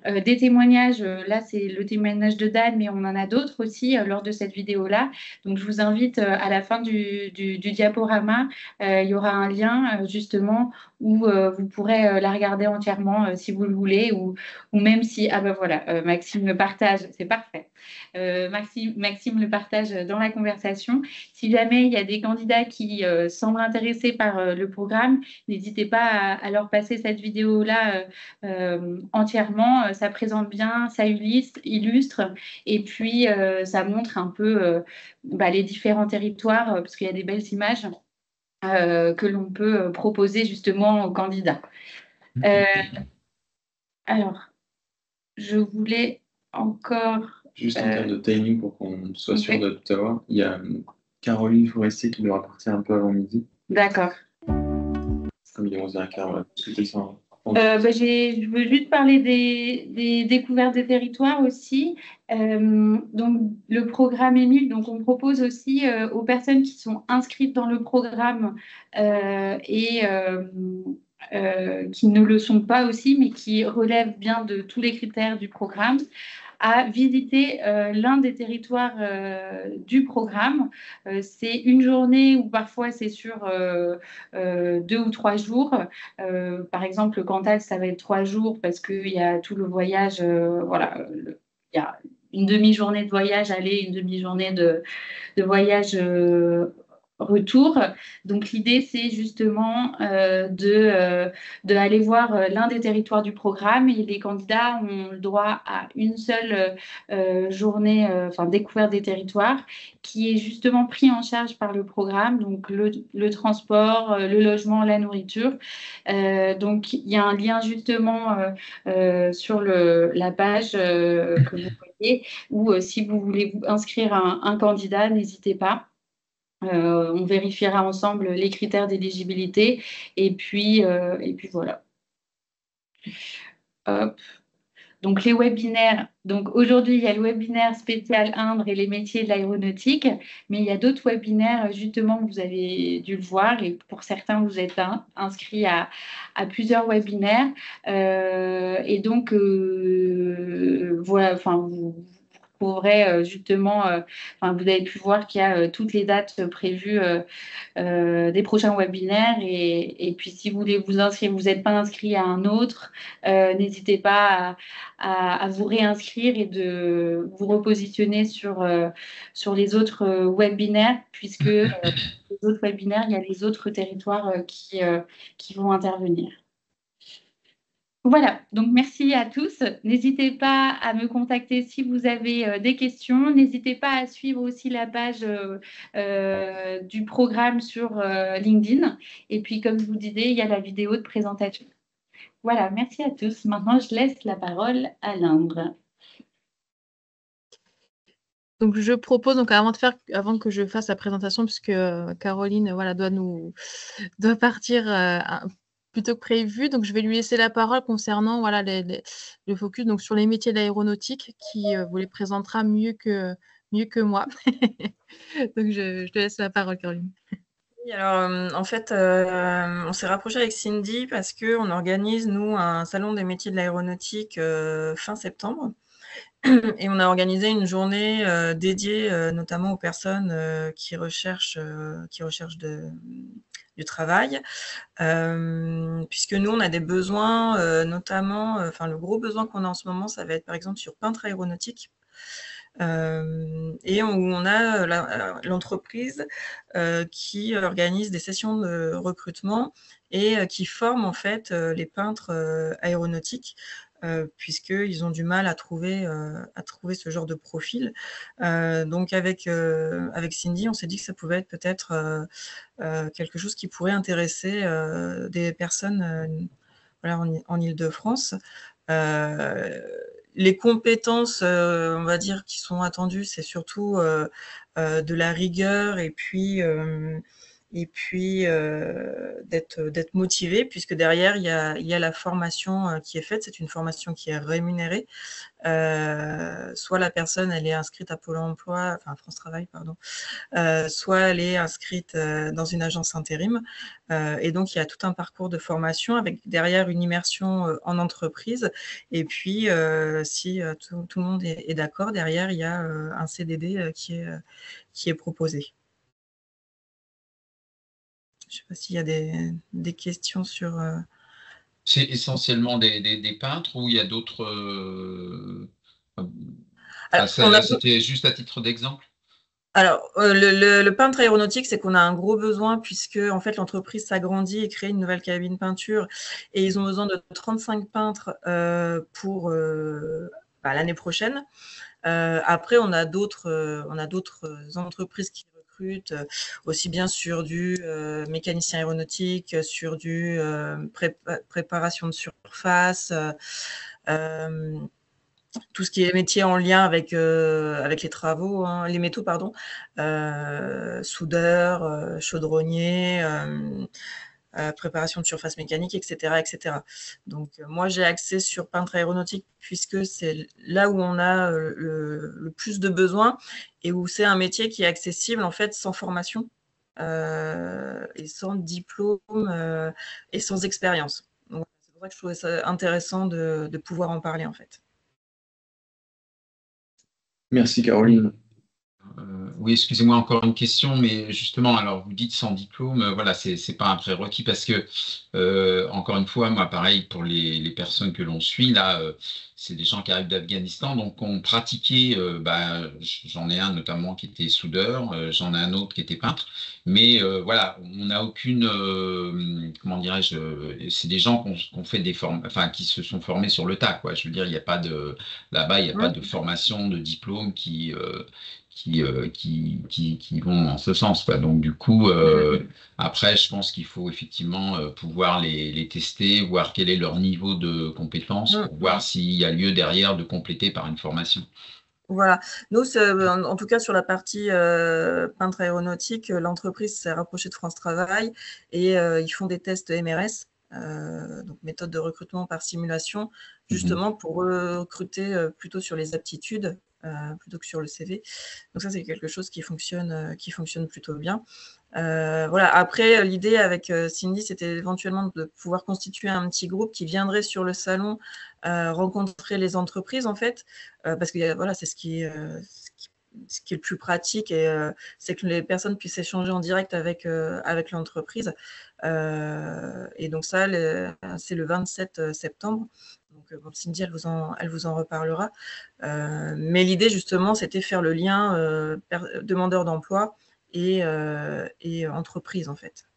des témoignages. Là, c'est le témoignage de Dan, mais on en a d'autres aussi lors de cette vidéo-là. Donc, je vous invite à la fin du diaporama, il y aura un lien justement où vous pourrez la regarder entièrement si vous le voulez, ou même si, ah ben voilà, Maxime le partage, c'est parfait. Maxime le partage dans la conversation. Si jamais il y a des candidats qui semblent intéressés par le programme, n'hésitez pas à leur passer cette vidéo-là entièrement. Ça présente bien, ça illustre, et puis ça montre un peu les différents territoires, parce qu'il y a des belles images que l'on peut proposer justement aux candidats. Alors, je voulais encore... Juste en termes de timing, pour qu'on soit sûr de tout avoir, il y a Caroline Forestier qui devra partir un peu avant midi. D'accord. Comme il est 11h15, voilà. C'était ça. Je veux juste parler des découvertes des territoires aussi. Donc, le programme Émile, donc on propose aussi aux personnes qui sont inscrites dans le programme et qui ne le sont pas aussi, mais qui relèvent bien de tous les critères du programme, à visiter l'un des territoires du programme. C'est une journée ou parfois c'est sur 2 ou 3 jours. Par exemple, le Cantal, ça va être 3 jours parce qu'il y a tout le voyage. Voilà, il y a une demi-journée de voyage aller, une demi-journée de voyage retour. Donc l'idée, c'est justement de aller voir l'un des territoires du programme, et les candidats ont le droit à une seule journée, découverte des territoires, qui est justement pris en charge par le programme, donc le transport, le logement, la nourriture. Donc il y a un lien justement sur la page que vous voyez, ou si vous voulez vous inscrire un candidat, n'hésitez pas. On vérifiera ensemble les critères d'éligibilité, et puis voilà. Hop. Donc les webinaires, donc aujourd'hui il y a le webinaire spécial Indre et les métiers de l'aéronautique, mais il y a d'autres webinaires justement, vous avez dû le voir, et pour certains vous êtes inscrits à plusieurs webinaires, et donc voilà, vous pourrez justement, vous avez pu voir qu'il y a toutes les dates prévues des prochains webinaires, et puis si vous voulez vous inscrire, vous n'êtes pas inscrit à un autre, n'hésitez pas à vous réinscrire et de vous repositionner sur les autres webinaires, puisque les autres webinaires, il y a les autres territoires qui vont intervenir. Voilà, donc merci à tous. N'hésitez pas à me contacter si vous avez des questions. N'hésitez pas à suivre aussi la page du programme sur LinkedIn. Et puis, comme je vous disais, il y a la vidéo de présentation. Voilà, merci à tous. Maintenant, je laisse la parole à Lindre. Donc, je propose, donc avant que je fasse la présentation, puisque Caroline doit partir plutôt que prévu. Donc, je vais lui laisser la parole concernant le focus donc, sur les métiers de l'aéronautique, qui vous les présentera mieux que moi. Donc, je te laisse la parole, Caroline. Oui, alors, en fait, on s'est rapproché avec Cindy parce qu'on organise, nous, un salon des métiers de l'aéronautique fin septembre. Et on a organisé une journée dédiée notamment aux personnes qui recherchent du travail, puisque nous, on a des besoins, notamment, le gros besoin qu'on a en ce moment, ça va être par exemple sur peintre aéronautique. Et on a l'entreprise qui organise des sessions de recrutement et qui forme en fait les peintres aéronautiques, puisqu'ils ont du mal à trouver ce genre de profil. Donc avec Cindy, on s'est dit que ça pouvait être peut-être quelque chose qui pourrait intéresser des personnes en Île-de-France. Les compétences, on va dire, qui sont attendues, c'est surtout de la rigueur et puis et puis d'être motivé, puisque derrière, il y a la formation qui est faite. C'est une formation qui est rémunérée. Soit la personne, elle est inscrite à Pôle emploi, enfin France Travail, pardon, soit elle est inscrite dans une agence intérim. Et donc, il y a tout un parcours de formation avec derrière une immersion en entreprise. Et puis, si tout le monde est d'accord, derrière, il y a un CDD qui est proposé. Je ne sais pas s'il y a des questions sur... C'est essentiellement des peintres ou il y a d'autres... C'était juste à titre d'exemple. Alors, le peintre aéronautique, c'est qu'on a un gros besoin puisque en fait, l'entreprise s'agrandit et crée une nouvelle cabine peinture et ils ont besoin de 35 peintres pour l'année prochaine. Après, on a d'autres entreprises qui recrutent aussi bien sur du mécanicien aéronautique, sur du préparation de surface, tout ce qui est métier en lien avec les travaux, hein, les métaux, pardon, soudeur, chaudronnier, préparation de surface mécanique, etc. etc. Donc, moi, j'ai axé sur peintre aéronautique puisque c'est là où on a le plus de besoins et où c'est un métier qui est accessible, en fait, sans formation et sans diplôme et sans expérience. Donc, c'est pour ça que je trouvais ça intéressant de pouvoir en parler, en fait. Merci Caroline. Oui, excusez-moi, encore une question, mais justement, alors vous dites sans diplôme, voilà, c'est pas un prérequis parce que, encore une fois, moi, pareil, pour les personnes que l'on suit, là, c'est des gens qui arrivent d'Afghanistan, donc on pratiquait, j'en ai un notamment qui était soudeur, j'en ai un autre qui était peintre, mais voilà, on n'a aucune, comment dirais-je, c'est des gens qu'on fait enfin, qui se sont formés sur le tas, quoi. Je veux dire, il n'y a pas de, là-bas, il n'y a pas de formation, de diplôme qui vont en ce sens, quoi. Donc du coup, après, je pense qu'il faut effectivement pouvoir les tester, voir quel est leur niveau de compétence, pour voir s'il y a lieu derrière de compléter par une formation. Voilà. Nous, en tout cas, sur la partie peintre aéronautique, l'entreprise s'est rapprochée de France Travail et ils font des tests MRS, donc méthode de recrutement par simulation, justement pour recruter plutôt sur les aptitudes plutôt que sur le CV. Donc ça, c'est quelque chose qui fonctionne plutôt bien. Voilà. Après, l'idée avec Cindy, c'était éventuellement de pouvoir constituer un petit groupe qui viendrait sur le salon rencontrer les entreprises, en fait, parce que voilà, c'est ce qui est le plus pratique, et c'est que les personnes puissent échanger en direct avec l'entreprise. Et donc ça, c'est le 27 septembre. Donc, bon, Cindy, elle vous en reparlera. Mais l'idée, justement, c'était faire le lien demandeur d'emploi et entreprise, en fait.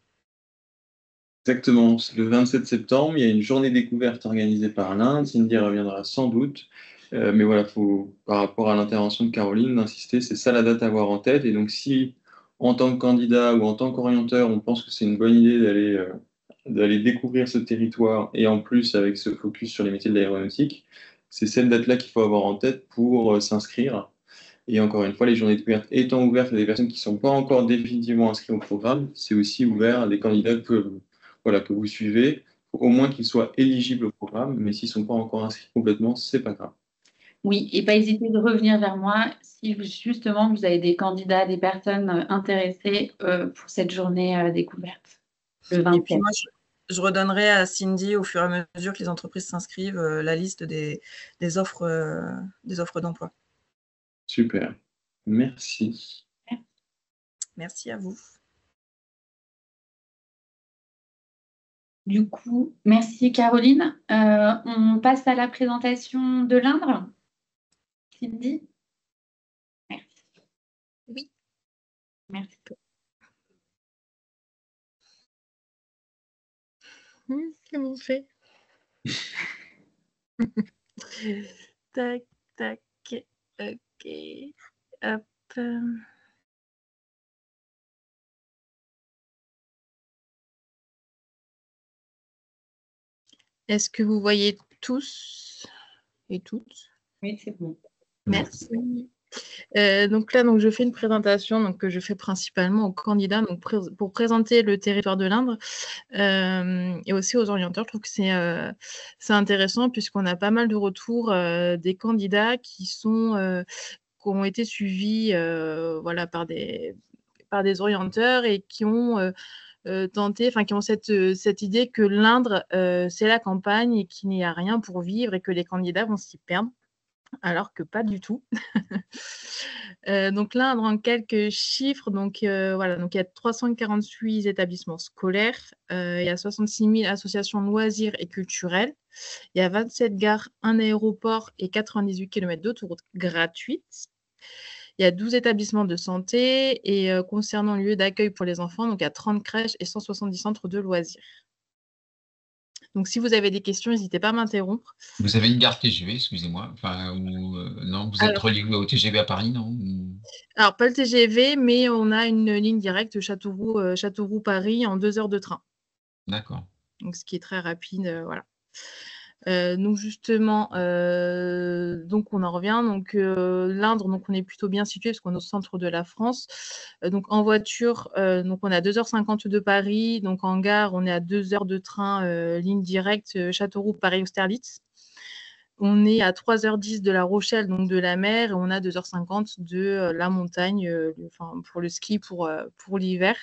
Exactement, c'est le 27 septembre, il y a une journée découverte organisée par l'Inde, Cindy reviendra sans doute, mais voilà, faut, par rapport à l'intervention de Caroline, d'insister, c'est ça la date à avoir en tête, et donc si en tant que candidat ou en tant qu'orienteur, on pense que c'est une bonne idée d'aller découvrir ce territoire, et en plus avec ce focus sur les métiers de l'aéronautique, c'est cette date-là qu'il faut avoir en tête pour s'inscrire. Et encore une fois, les journées découvertes étant ouvertes à des personnes qui ne sont pas encore définitivement inscrites au programme, c'est aussi ouvert à des candidats que vous suivez, au moins qu'ils soient éligibles au programme, mais s'ils ne sont pas encore inscrits complètement, ce n'est pas grave. Oui, et pas hésiter de revenir vers moi si justement vous avez des candidats, des personnes intéressées pour cette journée découverte, le 27. Et puis moi, je redonnerai à Cindy, au fur et à mesure que les entreprises s'inscrivent, la liste des offres d'emploi. Super. Merci. Merci à vous. Du coup, merci Caroline. On passe à la présentation de l'Indre. Cindy? Merci. Oui. Merci. Qu'est-ce qu'on fait? Tac, tac. Ok. Hop. Est-ce que vous voyez tous et toutes? Oui, c'est bon. Merci. Donc là, je fais une présentation que je fais principalement aux candidats pour présenter le territoire de l'Indre et aussi aux orienteurs. Je trouve que c'est intéressant puisqu'on a pas mal de retours des candidats qui ont été suivis par des orienteurs et qui ont tenté, qui ont cette idée que l'Indre, c'est la campagne et qu'il n'y a rien pour vivre et que les candidats vont s'y perdre. Alors que pas du tout. Donc là, en quelques chiffres, il y a 348 établissements scolaires, il y a 66 000 associations loisirs et culturelles, il y a 27 gares, un aéroport et 98 km d'autoroutes gratuites. Il y a 12 établissements de santé et concernant le lieu d'accueil pour les enfants, il y a 30 crèches et 170 centres de loisirs. Donc, si vous avez des questions, n'hésitez pas à m'interrompre. Vous avez une gare TGV, excusez-moi. Non, vous êtes relié au TGV à Paris, non? Alors, pas le TGV, mais on a une ligne directe Châteauroux-Paris en 2 heures de train. D'accord. Donc, ce qui est très rapide, voilà. Donc justement, on en revient. L'Indre, on est plutôt bien situé parce qu'on est au centre de la France. Donc en voiture, on est à 2h50 de Paris. Donc en gare, on est à 2 heures de train, ligne directe Châteauroux, Paris, Austerlitz. On est à 3h10 de La Rochelle, donc de la mer, et on a 2h50 de la montagne, pour le ski, pour l'hiver.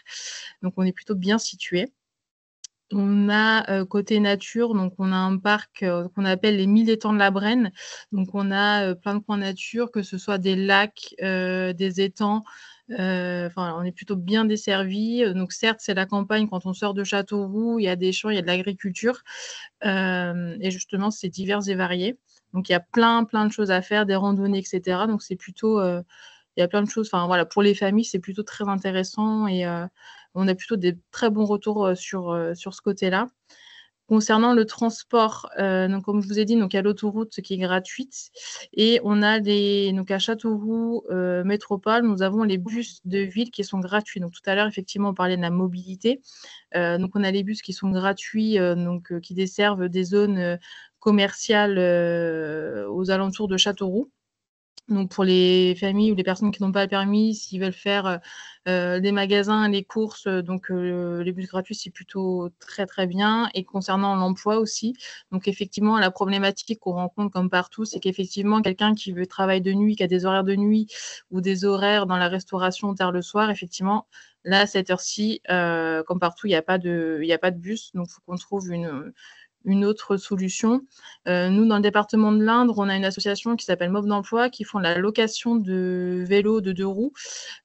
Donc on est plutôt bien situé. On a côté nature, on a un parc qu'on appelle les 1000 étangs de la Brenne. Donc on a plein de coins nature, que ce soit des lacs, des étangs. On est plutôt bien desservi. Donc certes, c'est la campagne quand on sort de Châteauroux, il y a des champs, il y a de l'agriculture. Et justement, c'est divers et varié. Donc il y a plein de choses à faire, des randonnées, etc. Donc c'est plutôt... il y a plein de choses. Pour les familles, c'est plutôt très intéressant et on a plutôt des très bons retours sur ce côté-là. Concernant le transport, comme je vous ai dit, il y a l'autoroute qui est gratuite et on a à Châteauroux Métropole, nous avons les bus de ville qui sont gratuits. Donc tout à l'heure, effectivement, on parlait de la mobilité. On a les bus qui sont gratuits, qui desservent des zones commerciales aux alentours de Châteauroux. Donc pour les familles ou les personnes qui n'ont pas le permis, s'ils veulent faire des magasins, les courses, les bus gratuits, c'est plutôt très très bien. Et concernant l'emploi aussi, donc effectivement, la problématique qu'on rencontre comme partout, c'est qu'effectivement, quelqu'un qui veut travailler de nuit, qui a des horaires de nuit ou des horaires dans la restauration tard le soir, effectivement, là, à cette heure-ci, comme partout, il n'y a pas de bus. Donc, il faut qu'on trouve une autre solution. Nous, dans le département de l'Indre, on a une association qui s'appelle Mob d'Emploi qui font la location de vélos de 2 roues,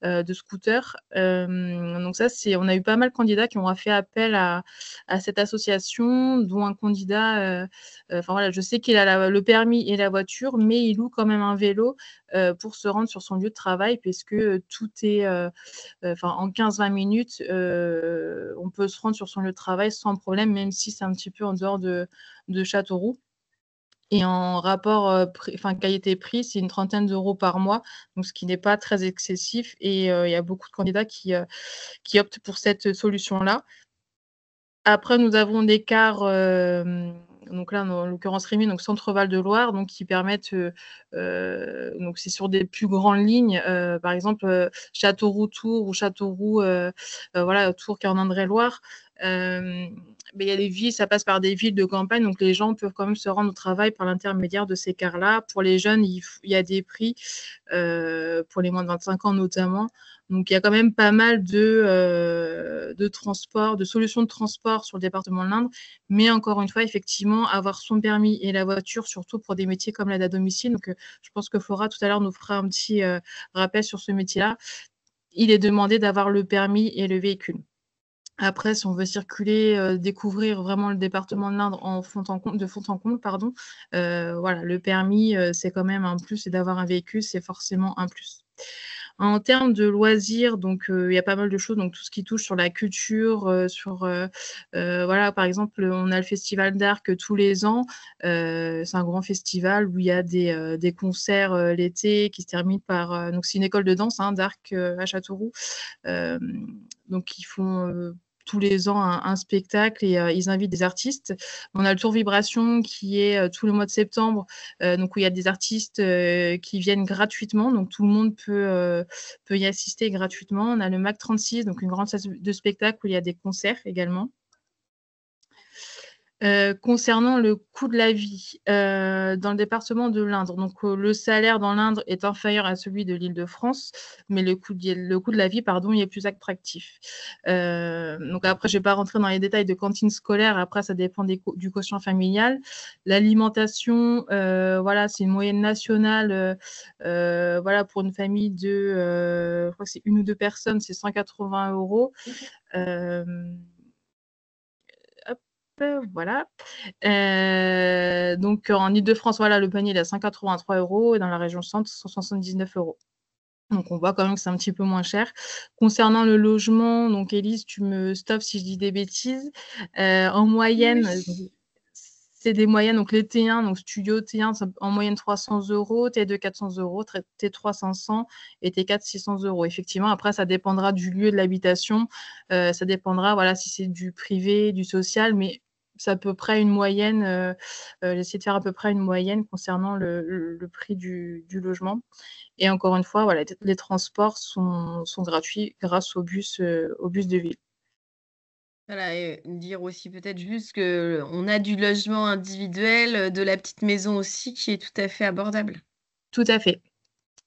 de scooters. Donc ça, on a eu pas mal de candidats qui ont fait appel à cette association, dont un candidat, je sais qu'il a le permis et la voiture, mais il loue quand même un vélo pour se rendre sur son lieu de travail, puisque tout est, en 15-20 minutes, on peut se rendre sur son lieu de travail sans problème, même si c'est un petit peu en dehors de Châteauroux. Et en rapport qualité-prix, c'est une 30aine d'euros par mois, donc ce qui n'est pas très excessif. Et il y a beaucoup de candidats qui optent pour cette solution-là. Après, nous avons des cars, donc là, en l'occurrence Rémy, donc Centre-Val de Loire, donc qui permettent, donc c'est sur des plus grandes lignes, par exemple Châteauroux-Tours ou Châteauroux, Tours qui est en Indre-et-Loire. Mais il y a des villes, ça passe par des villes de campagne, donc les gens peuvent quand même se rendre au travail par l'intermédiaire de ces cars-là. Pour les jeunes, il y a des prix, pour les moins de 25 ans notamment. Donc, il y a quand même pas mal de transport, de solutions de transport sur le département de l'Indre. Mais encore une fois, effectivement, avoir son permis et la voiture, surtout pour des métiers comme l'aide à domicile. Donc, je pense que Flora, tout à l'heure, nous fera un petit rappel sur ce métier-là. Il est demandé d'avoir le permis et le véhicule. Après, si on veut circuler, découvrir vraiment le département de l'Indre de fond en comble, le permis, c'est quand même un plus, et d'avoir un véhicule, c'est forcément un plus. En termes de loisirs, il y a pas mal de choses, donc tout ce qui touche sur la culture, par exemple, on a le festival d'Arc tous les ans. C'est un grand festival où il y a des concerts l'été qui se terminent par... donc c'est une école de danse d'Arc à Châteauroux. Donc ils font tous les ans un spectacle et ils invitent des artistes. On a le Tour Vibration qui est tout le mois de septembre, donc où il y a des artistes qui viennent gratuitement, donc tout le monde peut y assister gratuitement. On a le MAC 36, donc une grande salle de spectacle où il y a des concerts également. Concernant le coût de la vie dans le département de l'Indre, donc le salaire dans l'Indre est inférieur à celui de l'Île-de-France, mais le coût de la vie, pardon, il est plus attractif. Donc après, je ne vais pas rentrer dans les détails de cantine scolaire. Après, ça dépend du quotient familial. L'alimentation, voilà, c'est une moyenne nationale. Voilà, pour une famille de, je crois que c'est 1 ou 2 personnes, c'est 180 €. Voilà. Donc en Ile-de-France, voilà, le panier il est à 183 € et dans la région centre, 179 €. Donc on voit quand même que c'est un petit peu moins cher. Concernant le logement, donc Élise, tu me stops si je dis des bêtises. En moyenne, c'est des moyennes, donc les T1, donc studio T1, c'est en moyenne 300 €, T2 400 €, T3 500 et T4 600 €. Effectivement, après, ça dépendra du lieu de l'habitation, ça dépendra, voilà, si c'est du privé, du social, mais c'est à peu près une moyenne. J'essaie de faire à peu près une moyenne concernant le prix du logement. Et encore une fois, voilà, les transports sont gratuits grâce au bus de ville. Voilà, et dire aussi peut-être juste qu'on a du logement individuel, de la petite maison aussi qui est tout à fait abordable. Tout à fait.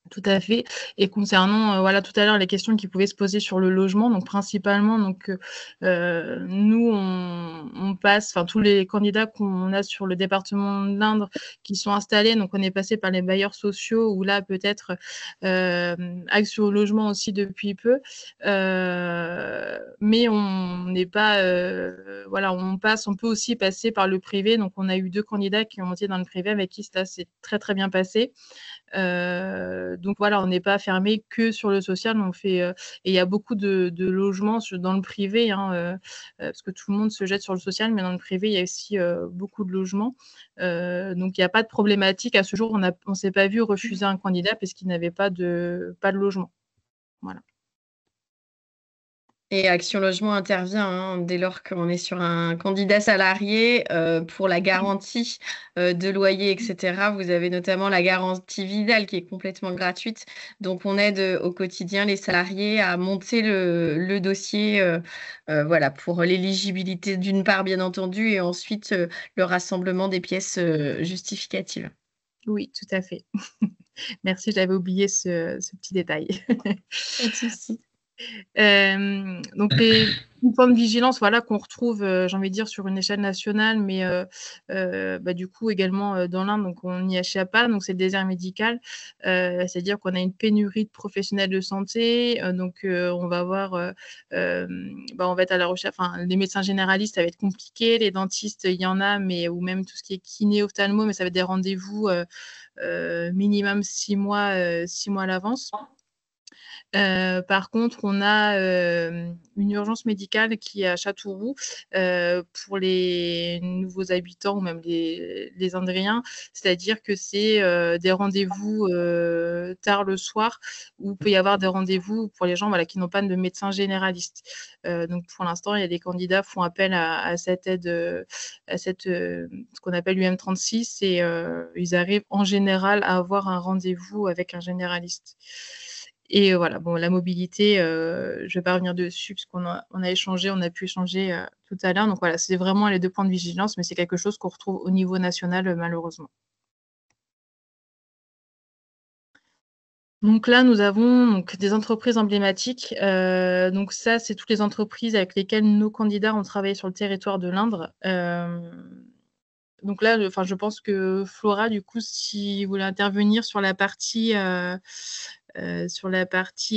Tout à fait. Et concernant, voilà, tout à l'heure, les questions qui pouvaient se poser sur le logement, donc principalement, donc, nous, on passe, enfin, tous les candidats qu'on a sur le département de l'Indre qui sont installés, donc on est passé par les bailleurs sociaux ou là, peut-être, Action Logement aussi depuis peu. Mais on n'est pas, voilà, on peut aussi passer par le privé. Donc, on a eu 2 candidats qui ont été dans le privé avec qui ça s'est très, très bien passé. Donc voilà, on n'est pas fermé que sur le social. On fait, et il y a beaucoup de logements dans le privé, hein, parce que tout le monde se jette sur le social, mais dans le privé, il y a aussi beaucoup de logements. Donc il n'y a pas de problématique. À ce jour, on ne s'est pas vu refuser un candidat parce qu'il n'avait pas de logement. Voilà. Et Action Logement intervient, hein, dès lors qu'on est sur un candidat salarié, pour la garantie, de loyer et cetera. Vous avez notamment la garantie Vidal qui est complètement gratuite. Donc on aide, au quotidien les salariés à monter le dossier, voilà, pour l'éligibilité d'une part, bien entendu, et ensuite, le rassemblement des pièces, justificatives. Oui, tout à fait. Merci, j'avais oublié ce petit détail. Pas de souci. Donc les points de vigilance, voilà, qu'on retrouve, j'ai envie de dire, sur une échelle nationale, mais du coup également dans l'Inde, donc on n'y échappe pas. Donc c'est le désert médical, c'est-à-dire qu'on a une pénurie de professionnels de santé. Donc on va avoir, on va être à la recherche. Enfin, les médecins généralistes, ça va être compliqué. Les dentistes, il y en a, mais ou même tout ce qui est kiné, ophtalmo, mais ça va être des rendez-vous minimum 6 mois à l'avance. Par contre, on a une urgence médicale qui est à Châteauroux pour les nouveaux habitants ou même les Indriens. C'est-à-dire que c'est des rendez-vous tard le soir où il peut y avoir des rendez-vous pour les gens, voilà, qui n'ont pas de médecin généraliste. Donc, pour l'instant, il y a des candidats qui font appel à cette aide, ce qu'on appelle UM36 et ils arrivent en général à avoir un rendez-vous avec un généraliste. Et voilà, bon, la mobilité, je ne vais pas revenir dessus parce qu'on a pu échanger tout à l'heure. Donc voilà, c'est vraiment les 2 points de vigilance, mais c'est quelque chose qu'on retrouve au niveau national, malheureusement. Donc là, nous avons donc des entreprises emblématiques. Donc ça, c'est toutes les entreprises avec lesquelles nos candidats ont travaillé sur le territoire de l'Indre. Donc là, je pense que Flora, du coup, si vous voulez intervenir sur la partie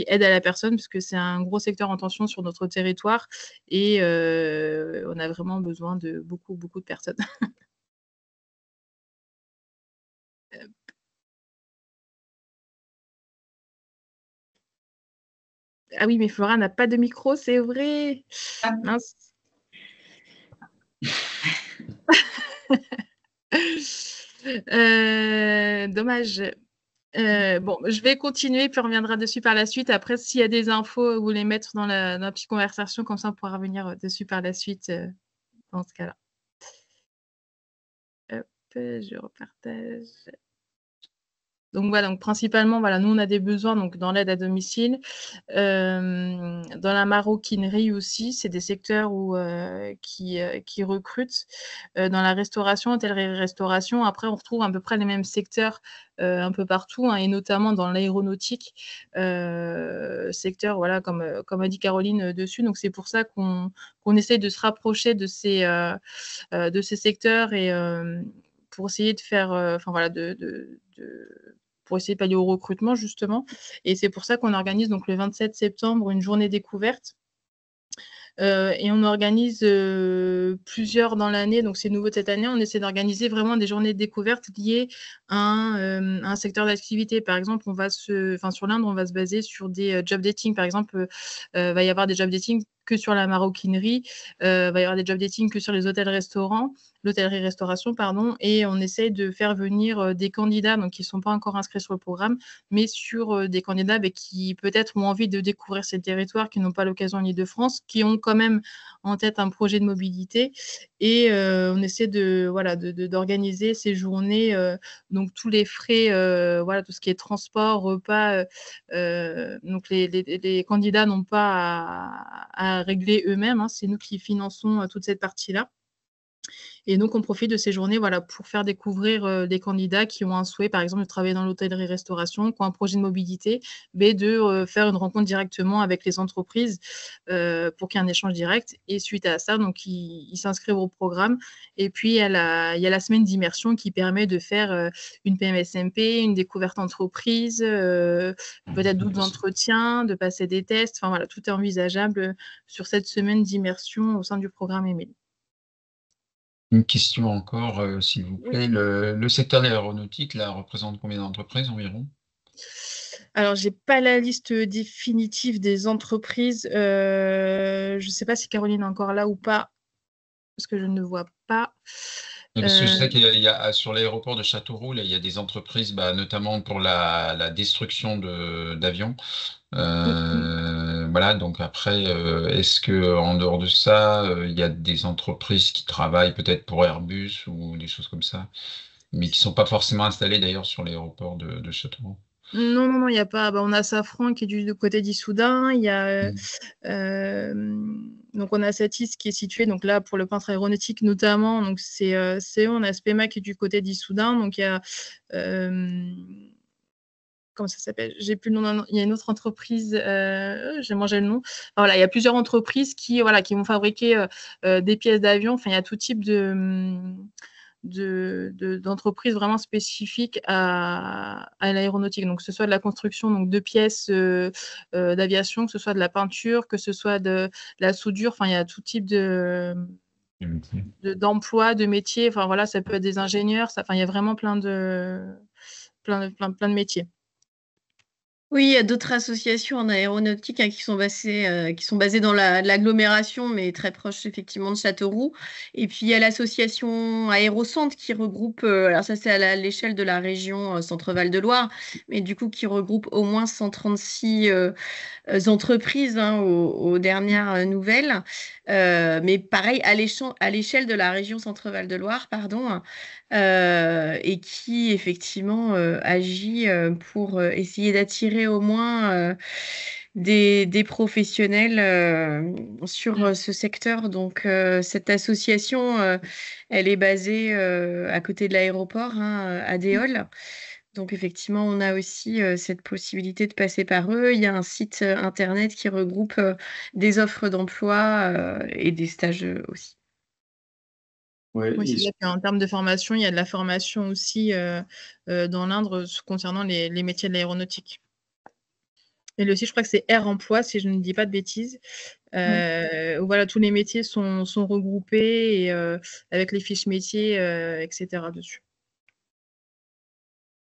aide à la personne, puisque c'est un gros secteur en tension sur notre territoire et on a vraiment besoin de beaucoup, beaucoup de personnes. Ah oui, mais Flora n'a pas de micro, c'est vrai. Mince. Dommage. Bon, je vais continuer, puis on reviendra dessus par la suite. Après, s'il y a des infos, vous les mettre dans la petite conversation, comme ça on pourra revenir dessus par la suite dans ce cas-là. Hop, je repartage. Donc voilà, donc principalement, voilà, nous on a des besoins donc dans l'aide à domicile, dans la maroquinerie aussi, c'est des secteurs qui recrutent. Dans la restauration, hôtellerie-restauration, après on retrouve à peu près les mêmes secteurs un peu partout, hein, et notamment dans l'aéronautique, secteur, voilà, comme a dit Caroline dessus. Donc c'est pour ça qu'on essaye de se rapprocher de ces secteurs et pour essayer de faire, enfin voilà, pour essayer de pallier au recrutement justement. Et c'est pour ça qu'on organise donc le 27 septembre une journée découverte. Et on organise plusieurs dans l'année, donc c'est nouveau de cette année. On essaie d'organiser vraiment des journées de découverte liées à un secteur d'activité. Par exemple, sur l'Inde, on va se baser sur des job dating. Par exemple, va y avoir des job dating que sur la maroquinerie, va y avoir des job dating que sur les hôtels-restaurants, l'hôtellerie-restauration, pardon, et on essaye de faire venir des candidats donc, qui ne sont pas encore inscrits sur le programme, mais sur des candidats qui peut-être ont envie de découvrir ces territoires, qui n'ont pas l'occasion en Île-de-France, qui ont quand même en tête un projet de mobilité. Et on essaie d'organiser ces journées, donc tous les frais, voilà, tout ce qui est transport, repas, donc les candidats n'ont pas à régler eux-mêmes, hein, c'est nous qui finançons toute cette partie-là. Et donc, on profite de ces journées voilà, pour faire découvrir des candidats qui ont un souhait, par exemple, de travailler dans l'hôtellerie-restauration, qui ont un projet de mobilité, mais de faire une rencontre directement avec les entreprises pour qu'il y ait un échange direct. Et suite à ça, donc, ils s'inscrivent au programme. Et puis, il y a la semaine d'immersion qui permet de faire une PMSMP, une découverte entreprise, peut-être 12 entretiens, de passer des tests. Enfin, voilà, tout est envisageable sur cette semaine d'immersion au sein du programme Émile. Une question encore, s'il vous plaît. Le secteur de l'aéronautique, là, représente combien d'entreprises environ? Alors, je n'ai pas la liste définitive des entreprises. Je ne sais pas si Caroline est encore là ou pas, parce que je ne vois pas. Parce que je sais qu'il y a sur l'aéroport de Châteauroux, là, il y a des entreprises, notamment pour la destruction d'avions. Voilà, donc après, est-ce que en dehors de ça, il y a des entreprises qui travaillent peut-être pour Airbus ou des choses comme ça, mais qui ne sont pas forcément installées d'ailleurs sur l'aéroport de Châteauroux? Non, il n'y a pas. On a Safran qui est du côté d'Issoudun. Il y a donc on a Satis qui est situé donc là pour le peintre aéronautique notamment. Donc c'est on a Spema qui est du côté d'Issoudun. Donc il y a comment ça s'appelle? J'ai plus le nom. Il y a une autre entreprise. J'ai mangé le nom. Enfin, voilà, il y a plusieurs entreprises qui vont fabriquer des pièces d'avion. Enfin, il y a tout type d'entreprises vraiment spécifiques à l'aéronautique. Donc, que ce soit de la construction donc, de pièces d'aviation, que ce soit de la peinture, que ce soit de la soudure. Enfin, il y a tout type d'emploi, de métiers. Enfin, voilà, ça peut être des ingénieurs. Enfin, il y a vraiment plein de métiers. Oui, il y a d'autres associations en aéronautique qui sont basées dans l'agglomération, mais très proches effectivement de Châteauroux. Et puis il y a l'association Aérocentre qui regroupe, alors ça c'est à l'échelle de la région Centre-Val de Loire, mais du coup qui regroupe au moins 136 entreprises aux dernières nouvelles. Mais pareil, à l'échelle de la région Centre-Val de Loire, pardon, et qui effectivement agit pour essayer d'attirer au moins des professionnels sur ce secteur. Donc cette association, elle est basée à côté de l'aéroport, à Déol. Donc effectivement, on a aussi cette possibilité de passer par eux. Il y a un site internet qui regroupe des offres d'emploi et des stages aussi. Ouais, Oui, c'est-à-dire qu'en termes de formation, il y a de la formation aussi dans l'Indre concernant les métiers de l'aéronautique. Et le site, je crois que c'est Air Emploi, si je ne dis pas de bêtises. Voilà, tous les métiers sont regroupés et, avec les fiches métiers, etc. dessus.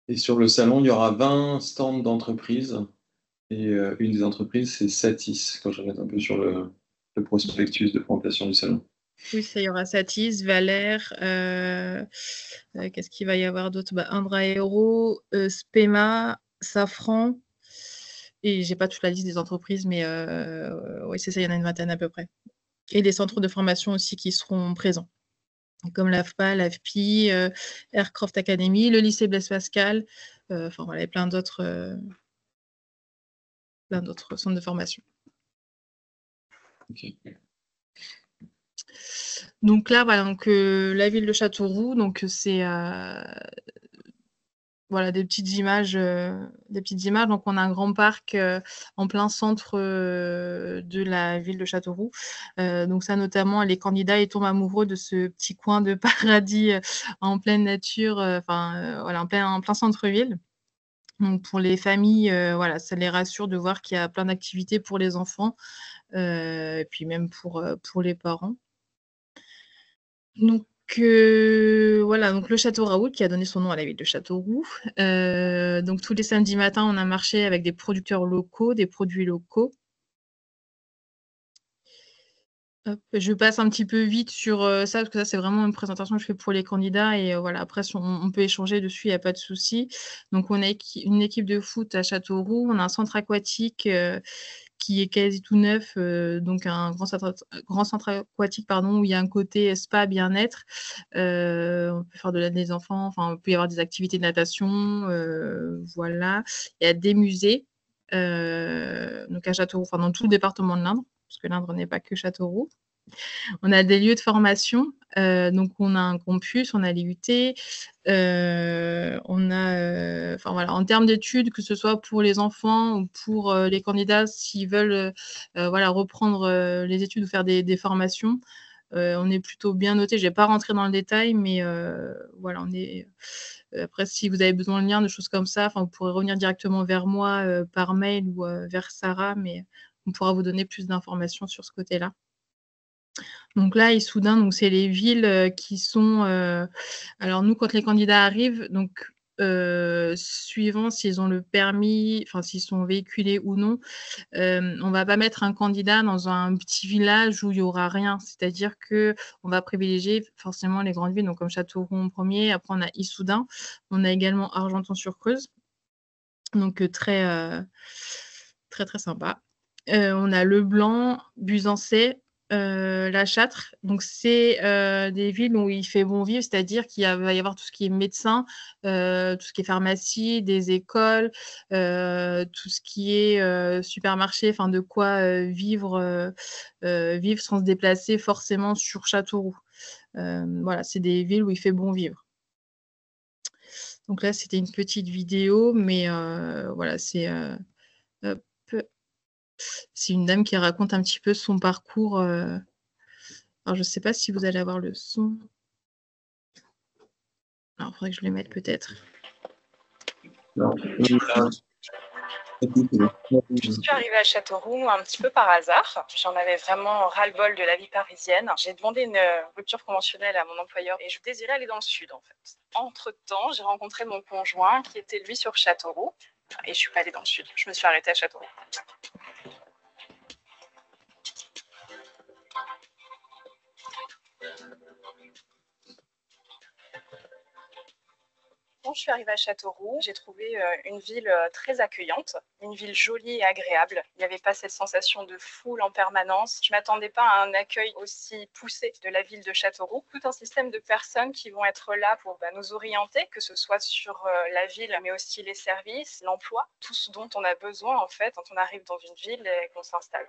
Et sur le salon, il y aura 20 stands d'entreprises. Et une des entreprises, c'est Satis, quand je regarde un peu sur le prospectus de présentation du salon. Oui, ça y aura Satis, Valère, qu'est-ce qu'il va y avoir d'autre? Indra Aero, Spema, Safran, et j'ai pas toute la liste des entreprises, mais oui, c'est ça, il y en a une vingtaine à peu près. Et les centres de formation aussi qui seront présents, comme l'AFPA, l'AFPI, Aircraft Academy, le lycée Blaise Pascal, enfin voilà, et plein d'autres centres de formation. Ok. Donc là, voilà, donc, la ville de Châteauroux, donc c'est voilà, des petites images. Donc on a un grand parc en plein centre de la ville de Châteauroux. Donc ça, notamment, les candidats, ils tombent amoureux de ce petit coin de paradis en pleine nature, voilà, en plein centre-ville. Donc pour les familles, voilà, ça les rassure de voir qu'il y a plein d'activités pour les enfants, et puis même pour les parents. Donc voilà, donc le château Raoult qui a donné son nom à la ville de Châteauroux. Donc tous les samedis matins, on a un marché avec des producteurs locaux, des produits locaux. Hop, je passe un petit peu vite sur ça, parce que ça, c'est vraiment une présentation que je fais pour les candidats. Et voilà, après, on peut échanger dessus, il n'y a pas de souci. Donc, on a une équipe de foot à Châteauroux. On a un centre aquatique qui est quasi tout neuf, donc un grand centre aquatique, pardon, où il y a un côté spa, bien-être. On peut faire des enfants, enfin, on peut y avoir des activités de natation, voilà. Il y a des musées, donc à Châteauroux, enfin, dans tout le département de l'Indre, parce que l'Indre n'est pas que Châteauroux. On a des lieux de formation, donc on a un campus, on a l'IUT, on a, enfin voilà, en termes d'études, que ce soit pour les enfants ou pour les candidats, s'ils veulent voilà, reprendre les études ou faire des formations, on est plutôt bien noté. Je ne vais pas rentrer dans le détail, mais voilà, on est. Après, si vous avez besoin de liens, de choses comme ça, vous pourrez revenir directement vers moi par mail ou vers Sarah, mais on pourra vous donner plus d'informations sur ce côté-là. Donc là, Issoudun, donc c'est les villes qui sont. Alors nous, quand les candidats arrivent, donc suivant s'ils ont le permis, enfin s'ils sont véhiculés ou non, on va pas mettre un candidat dans un petit village où il y aura rien. C'est-à-dire que on va privilégier forcément les grandes villes, donc comme Châteauroux en premier. Après, on a Issoudun, on a également Argenton-sur-Creuse, donc très très sympa. On a Leblanc, Buzancais, La Châtre. Donc, c'est des villes où il fait bon vivre, c'est-à-dire qu'il va y avoir tout ce qui est médecin, tout ce qui est pharmacie, des écoles, tout ce qui est supermarché, enfin de quoi vivre sans se déplacer forcément sur Châteauroux. Voilà, c'est des villes où il fait bon vivre. Donc là, c'était une petite vidéo, mais voilà, c'est une dame qui raconte un petit peu son parcours. Alors, je ne sais pas si vous allez avoir le son. Alors, il faudrait que je le mette peut-être. Je suis arrivée à Châteauroux un petit peu par hasard. J'en avais vraiment ras-le-bol de la vie parisienne. J'ai demandé une rupture conventionnelle à mon employeur et je désirais aller dans le sud, en fait. Entre-temps, j'ai rencontré mon conjoint qui était, lui, sur Châteauroux. Et je ne suis pas allée dans le sud. Je me suis arrêtée à Châteauroux. Quand je suis arrivée à Châteauroux, j'ai trouvé une ville très accueillante, une ville jolie et agréable. Il n'y avait pas cette sensation de foule en permanence. Je ne m'attendais pas à un accueil aussi poussé de la ville de Châteauroux. Tout un système de personnes qui vont être là pour nous orienter, que ce soit sur la ville, mais aussi les services, l'emploi, tout ce dont on a besoin en fait quand on arrive dans une ville et qu'on s'installe.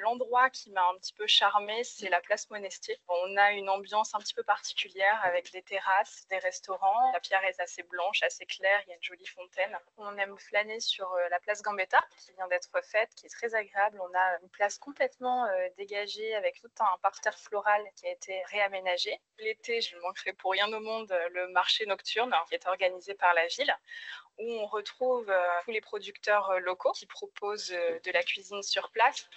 L'endroit qui m'a un petit peu charmée, c'est la place Monestier. On a une ambiance un petit peu particulière avec des terrasses, des restaurants. La pierre est assez blanche, assez claire, il y a une jolie fontaine. On aime flâner sur la place Gambetta qui vient d'être faite, qui est très agréable. On a une place complètement dégagée avec tout un parterre floral qui a été réaménagé. L'été, je ne manquerai pour rien au monde le marché nocturne qui est organisé par la ville, où on retrouve tous les producteurs locaux qui proposent de la cuisine sur place.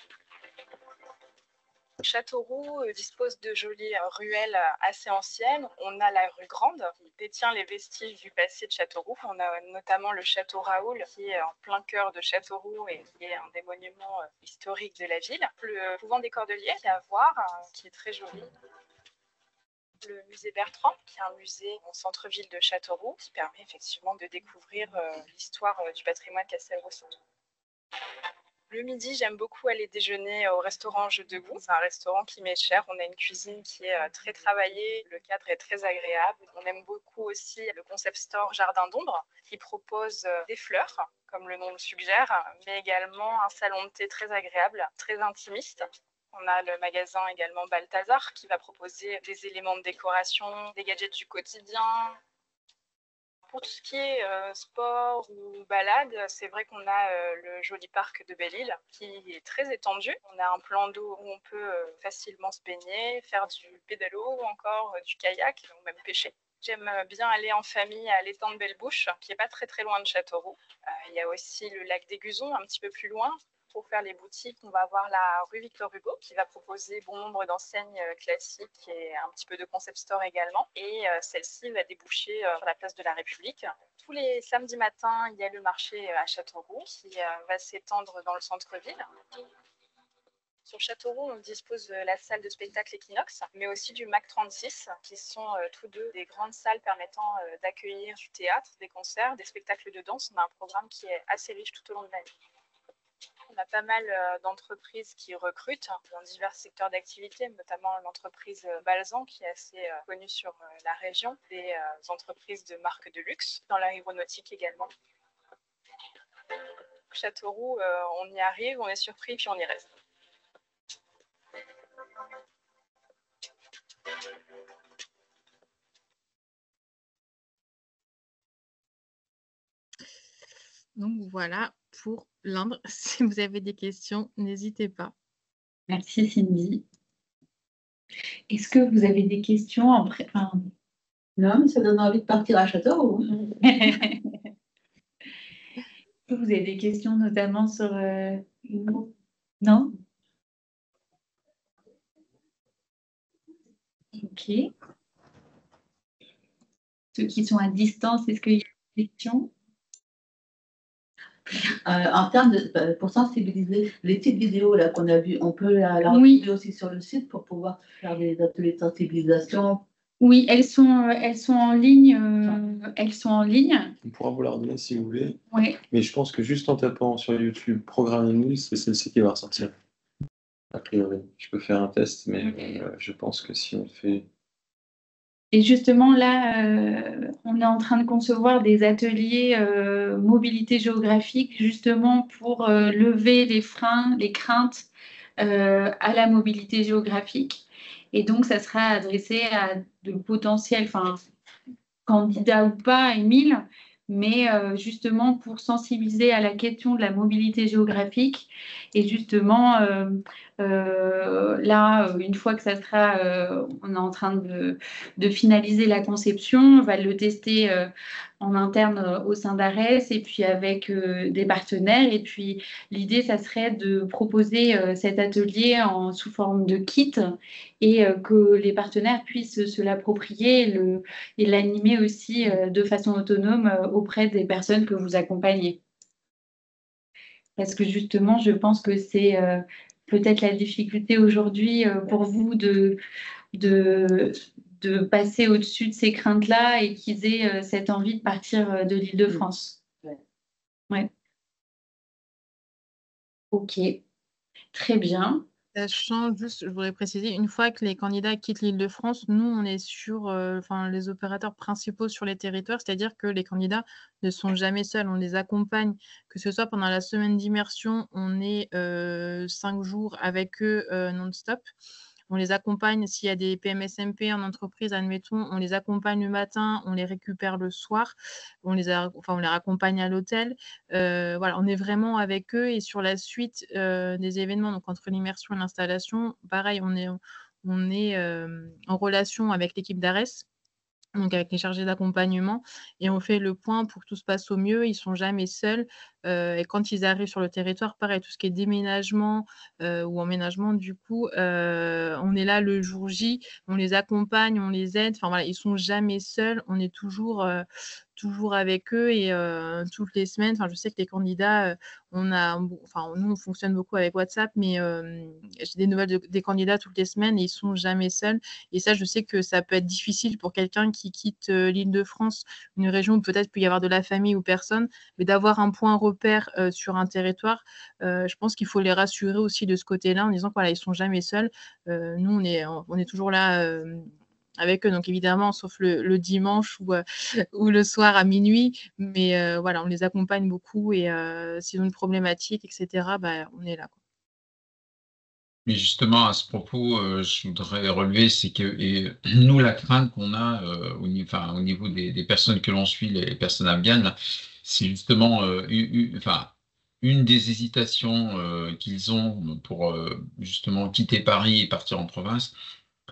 Châteauroux dispose de jolies ruelles assez anciennes. On a la rue Grande qui détient les vestiges du passé de Châteauroux. On a notamment le château Raoul qui est en plein cœur de Châteauroux et qui est un des monuments historiques de la ville. Le couvent des Cordeliers qui est à voir, qui est très joli. Le musée Bertrand, qui est un musée en centre-ville de Châteauroux, qui permet effectivement de découvrir l'histoire du patrimoine castelroussien. Le midi, j'aime beaucoup aller déjeuner au restaurant Jeux Debout. C'est un restaurant qui m'est cher. On a une cuisine qui est très travaillée. Le cadre est très agréable. On aime beaucoup aussi le concept store Jardin d'Ombre qui propose des fleurs, comme le nom le suggère, mais également un salon de thé très agréable, très intimiste. On a le magasin également Balthazar qui va proposer des éléments de décoration, des gadgets du quotidien. Pour tout ce qui est sport ou balade, c'est vrai qu'on a le joli parc de Belle-Île qui est très étendu. On a un plan d'eau où on peut facilement se baigner, faire du pédalo ou encore du kayak ou même pêcher. J'aime bien aller en famille à l'étang de Belle-Bouche, qui n'est pas très très loin de Châteauroux. Il y a aussi le lac des Guzons, un petit peu plus loin. Pour faire les boutiques, on va avoir la rue Victor Hugo qui va proposer bon nombre d'enseignes classiques et un petit peu de concept store également. Et celle-ci va déboucher sur la place de la République. Tous les samedis matins, il y a le marché à Châteauroux qui va s'étendre dans le centre-ville. Sur Châteauroux, on dispose de la salle de spectacle Equinox, mais aussi du MAC 36, qui sont tous deux des grandes salles permettant d'accueillir du théâtre, des concerts, des spectacles de danse. On a un programme qui est assez riche tout au long de l'année. On a pas mal d'entreprises qui recrutent dans divers secteurs d'activité, notamment l'entreprise Balzan qui est assez connue sur la région, des entreprises de marque de luxe, dans l'aéronautique également. Châteauroux, on y arrive, on est surpris, puis on y reste. Donc voilà pour l'Indre. Si vous avez des questions, n'hésitez pas. Merci Cindy. Est-ce que vous avez des questions après Non, mais ça donne envie de partir à Châteauroux. Vous avez des questions notamment sur... Non? Ok. Ceux qui sont à distance, est-ce qu'il y a des questions? En termes de, pour sensibiliser, les petites vidéos là qu'on a vues, on peut la Oui. retrouver aussi sur le site pour pouvoir faire des ateliers de sensibilisation. Oui, elles sont en ligne. Elles sont en ligne. On pourra vous la redonner si vous voulez. Oui. Mais je pense que juste en tapant sur YouTube Programme 1000, c'est celle-ci qui va ressortir. A priori. Je peux faire un test, mais je pense que si on fait... Et justement, là, on est en train de concevoir des ateliers mobilité géographique, justement pour lever les freins, les craintes à la mobilité géographique. Et donc, ça sera adressé à de potentiels, candidats ou pas, Émile, mais justement pour sensibiliser à la question de la mobilité géographique. Et justement, là, une fois que ça sera, on est en train de finaliser la conception, on va le tester en interne au sein d'ARES et puis avec des partenaires. Et puis l'idée, ça serait de proposer cet atelier sous forme de kit et que les partenaires puissent se l'approprier et l'animer aussi de façon autonome auprès des personnes que vous accompagnez. Parce que justement, je pense que c'est peut-être la difficulté aujourd'hui pour vous de passer au-dessus de ces craintes-là et qu'ils aient cette envie de partir de l'Île-de-France. Ouais. Ok, très bien. Sachant juste, je voudrais préciser, une fois que les candidats quittent l'Île-de-France, nous, on est sur les opérateurs principaux sur les territoires, c'est-à-dire que les candidats ne sont jamais seuls, on les accompagne, que ce soit pendant la semaine d'immersion, on est 5 jours avec eux non-stop. On les accompagne s'il y a des PMSMP en entreprise, admettons, on les accompagne le matin, on les récupère le soir, on les raccompagne à l'hôtel. Voilà, on est vraiment avec eux et sur la suite des événements, donc entre l'immersion et l'installation, pareil, on est en relation avec l'équipe d'ARES donc avec les chargés d'accompagnement, et on fait le point pour que tout se passe au mieux. Ils sont jamais seuls, et quand ils arrivent sur le territoire, pareil, tout ce qui est déménagement, ou emménagement du coup, on est là le jour J, on les accompagne, on les aide. Enfin voilà, ils sont jamais seuls, on est toujours avec eux, et toutes les semaines, enfin je sais que les candidats, nous on fonctionne beaucoup avec WhatsApp, mais j'ai des nouvelles des candidats toutes les semaines et ils sont jamais seuls. Et ça, je sais que ça peut être difficile pour quelqu'un qui quitte l'Île-de-France, une région où peut-être peut y avoir de la famille ou personne, mais d'avoir un point repère sur un territoire, je pense qu'il faut les rassurer aussi de ce côté-là en disant que voilà, ils sont jamais seuls. Nous, on est toujours là avec eux, donc évidemment, sauf le dimanche ou le soir à minuit, mais voilà, on les accompagne beaucoup, et s'ils ont une problématique, etc., bah, on est là, quoi. Mais justement, à ce propos, je voudrais relever, c'est que nous, la crainte qu'on a au niveau des personnes que l'on suit, les personnes afghanes, là, c'est justement une des hésitations qu'ils ont pour justement quitter Paris et partir en province,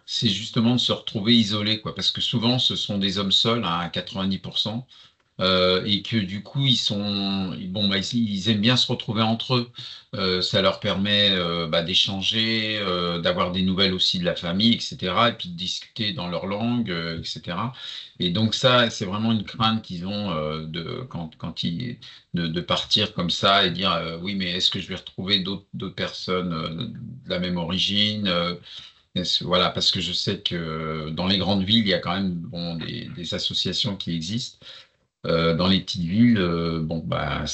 c'est justement de se retrouver isolés, quoi, parce que souvent, ce sont des hommes seuls à 90%. Et que du coup, ils aiment bien se retrouver entre eux. Ça leur permet d'échanger, d'avoir des nouvelles aussi de la famille, etc. Et puis de discuter dans leur langue, etc. Et donc ça, c'est vraiment une crainte qu'ils ont de partir comme ça et dire oui, mais est-ce que je vais retrouver d'autres personnes de la même origine voilà, parce que je sais que dans les grandes villes, il y a quand même des associations qui existent. Dans les petites villes,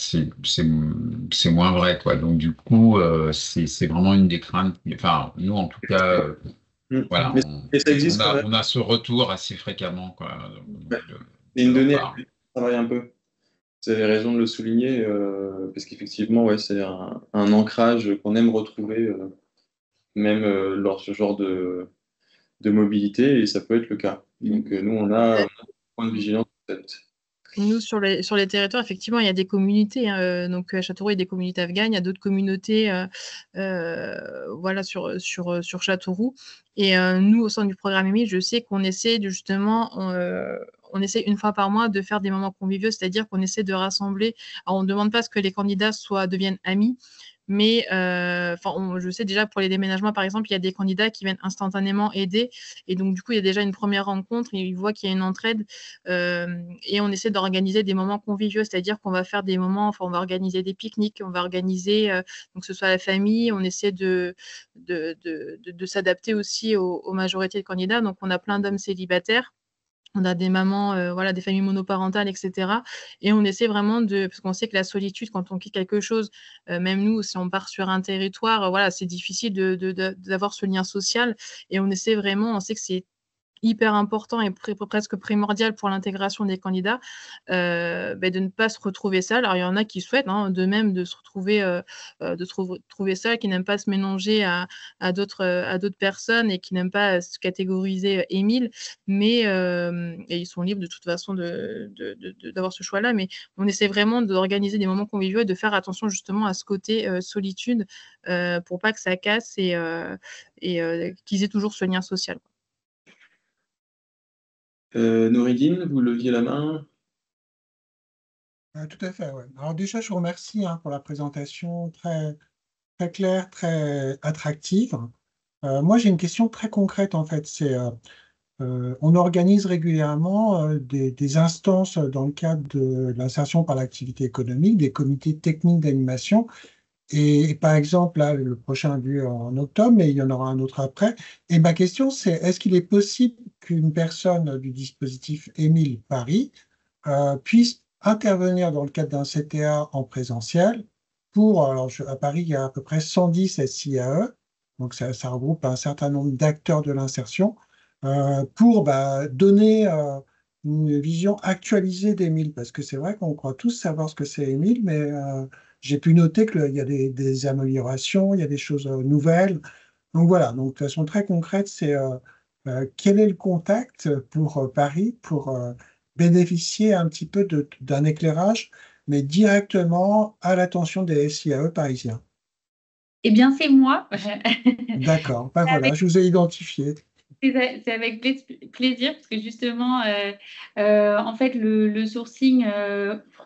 c'est moins vrai, quoi. Donc du coup, c'est vraiment une des craintes. Enfin, nous en tout cas, voilà, Mais ça existe quand même. on a ce retour assez fréquemment, quoi. C'est une donnée à travailler un peu. Vous avez raison de le souligner, parce qu'effectivement, ouais, c'est un ancrage qu'on aime retrouver, même lors de ce genre de mobilité, et ça peut être le cas. Donc nous, on a un point de vigilance peut-être. Nous, sur les territoires, effectivement, il y a des communautés, hein, donc à Châteauroux, il y a des communautés afghanes, il y a d'autres communautés voilà, sur Châteauroux. Et nous, au sein du programme EMIL, je sais qu'on essaie on essaie une fois par mois de faire des moments conviviaux, c'est-à-dire qu'on essaie de rassembler. Alors, on ne demande pas à ce que les candidats deviennent amis, mais je sais déjà pour les déménagements, par exemple, il y a des candidats qui viennent instantanément aider. Et donc, du coup, il y a déjà une première rencontre et ils voient qu'il y a une entraide. Et on essaie d'organiser des moments conviviaux, c'est-à-dire qu'on va faire des moments, on va organiser des pique-niques, on va organiser, donc que ce soit la famille, on essaie de s'adapter aussi aux majorités de candidats. Donc, on a plein d'hommes célibataires. On a des mamans, voilà, des familles monoparentales, etc. Et on essaie vraiment parce qu'on sait que la solitude, quand on quitte quelque chose, même nous, si on part sur un territoire, voilà, c'est difficile d'avoir ce lien social. Et on essaie vraiment, on sait que c'est hyper important et presque primordial pour l'intégration des candidats, de ne pas se retrouver seul. Alors, il y en a qui souhaitent, hein, d'eux-mêmes de se retrouver, trouver seul, qui n'aiment pas se mélanger à d'autres personnes et qui n'aiment pas se catégoriser Émile, mais et ils sont libres de toute façon d'avoir ce choix-là, mais on essaie vraiment d'organiser des moments conviviaux et de faire attention justement à ce côté solitude, pour pas que ça casse et qu'ils aient toujours ce lien social. Noureddine, vous leviez la main. Tout à fait, ouais. Alors déjà, je vous remercie pour la présentation très, très claire, très attractive. Moi, j'ai une question très concrète, en fait. On organise régulièrement des instances dans le cadre de l'insertion par l'activité économique, des comités techniques d'animation. Et par exemple, là, le prochain a lieu en octobre, mais il y en aura un autre après. Et ma question, c'est est-ce qu'il est possible qu'une personne du dispositif Émile Paris puisse intervenir dans le cadre d'un CTA en présentiel à Paris, il y a à peu près 110 SIAE, donc ça regroupe un certain nombre d'acteurs de l'insertion, pour donner une vision actualisée d'Émile, parce que c'est vrai qu'on croit tous savoir ce que c'est Émile, mais j'ai pu noter qu'il y a des améliorations, il y a des choses nouvelles. Donc voilà, donc de façon très concrète, c'est quel est le contact pour Paris pour bénéficier un petit peu d'un éclairage, mais directement à l'attention des SIAE parisiens. Eh bien, c'est moi. D'accord, voilà, je vous ai identifié. C'est avec plaisir parce que justement, en fait, le sourcing,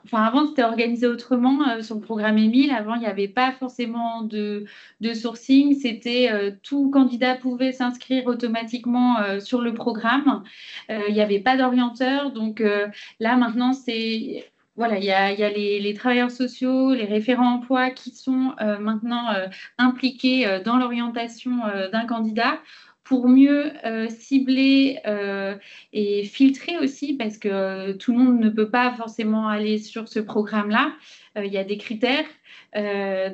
enfin avant c'était organisé autrement sur le programme Émile. Avant, il n'y avait pas forcément de sourcing. C'était tout candidat pouvait s'inscrire automatiquement sur le programme. Il n'y avait pas d'orienteur. Donc là maintenant, c'est voilà, il y a les travailleurs sociaux, les référents emploi qui sont maintenant impliqués dans l'orientation d'un candidat pour mieux cibler et filtrer aussi, parce que tout le monde ne peut pas forcément aller sur ce programme-là. Il y a des critères.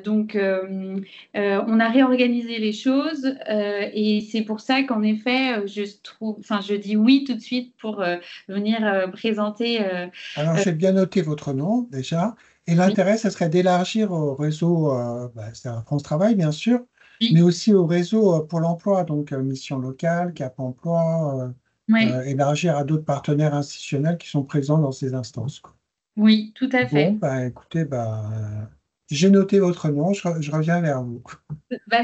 Donc, on a réorganisé les choses et c'est pour ça qu'en effet, je dis oui tout de suite pour venir présenter. Alors, j'ai bien noté votre nom déjà. Et l'intérêt, ce serait d'élargir au réseau, c'est à France Travail, bien sûr, mais aussi au réseau Pôle emploi, donc Mission locale, Cap emploi, élargir à d'autres partenaires institutionnels qui sont présents dans ces instances, quoi. Oui, tout à fait. Bon, écoutez, j'ai noté votre nom, je reviens vers vous.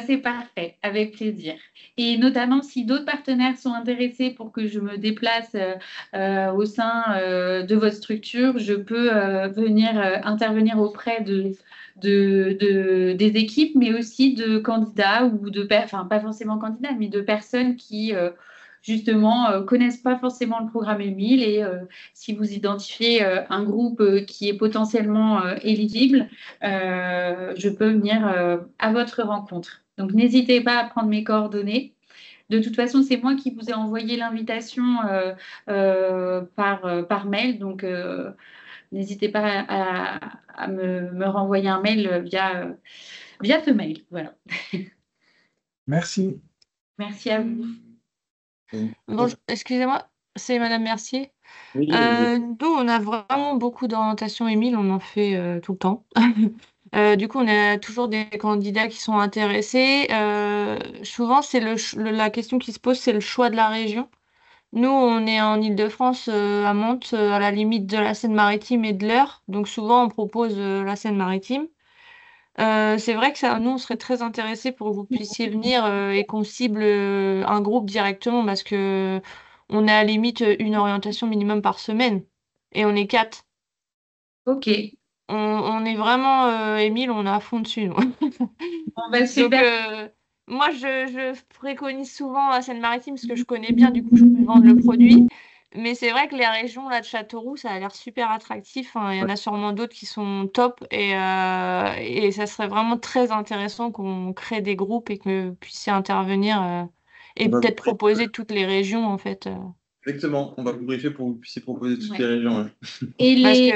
C'est parfait, avec plaisir. Et notamment, si d'autres partenaires sont intéressés pour que je me déplace au sein de votre structure, je peux venir intervenir auprès des équipes, mais aussi de candidats ou enfin pas forcément candidats, mais de personnes qui justement connaissent pas forcément le programme Émile et si vous identifiez un groupe qui est potentiellement éligible, je peux venir à votre rencontre. Donc n'hésitez pas à prendre mes coordonnées. De toute façon, c'est moi qui vous ai envoyé l'invitation par mail, donc n'hésitez pas à me renvoyer un mail via ce mail. Voilà. Merci. Merci à vous. Bon, excusez-moi, c'est Madame Mercier. Oui, Nous, on a vraiment beaucoup d'orientation Émile, on en fait tout le temps. Du coup, on a toujours des candidats qui sont intéressés. Souvent, c'est la question qui se pose, c'est le choix de la région. Nous, on est en Île-de-France, à Mantes, à la limite de la Seine-Maritime et de l'Eure. Donc souvent, on propose la Seine-Maritime. C'est vrai que nous, on serait très intéressés pour que vous puissiez venir et qu'on cible un groupe directement parce que on est à limite une orientation minimum par semaine et on est 4. Ok. On est vraiment, Émile, on est à fond dessus, nous. Donc, super. moi, je préconise souvent la Seine-Maritime parce que je connais bien, du coup, je peux vendre le produit. Mais c'est vrai que les régions là, de Châteauroux, ça a l'air super attractif, hein. Il y en a sûrement d'autres qui sont top et ça serait vraiment très intéressant qu'on crée des groupes et que vous puissiez intervenir et peut-être proposer toutes les régions en fait. Exactement, on va vous briefer pour que vous puissiez proposer toutes les régions. Ouais. Et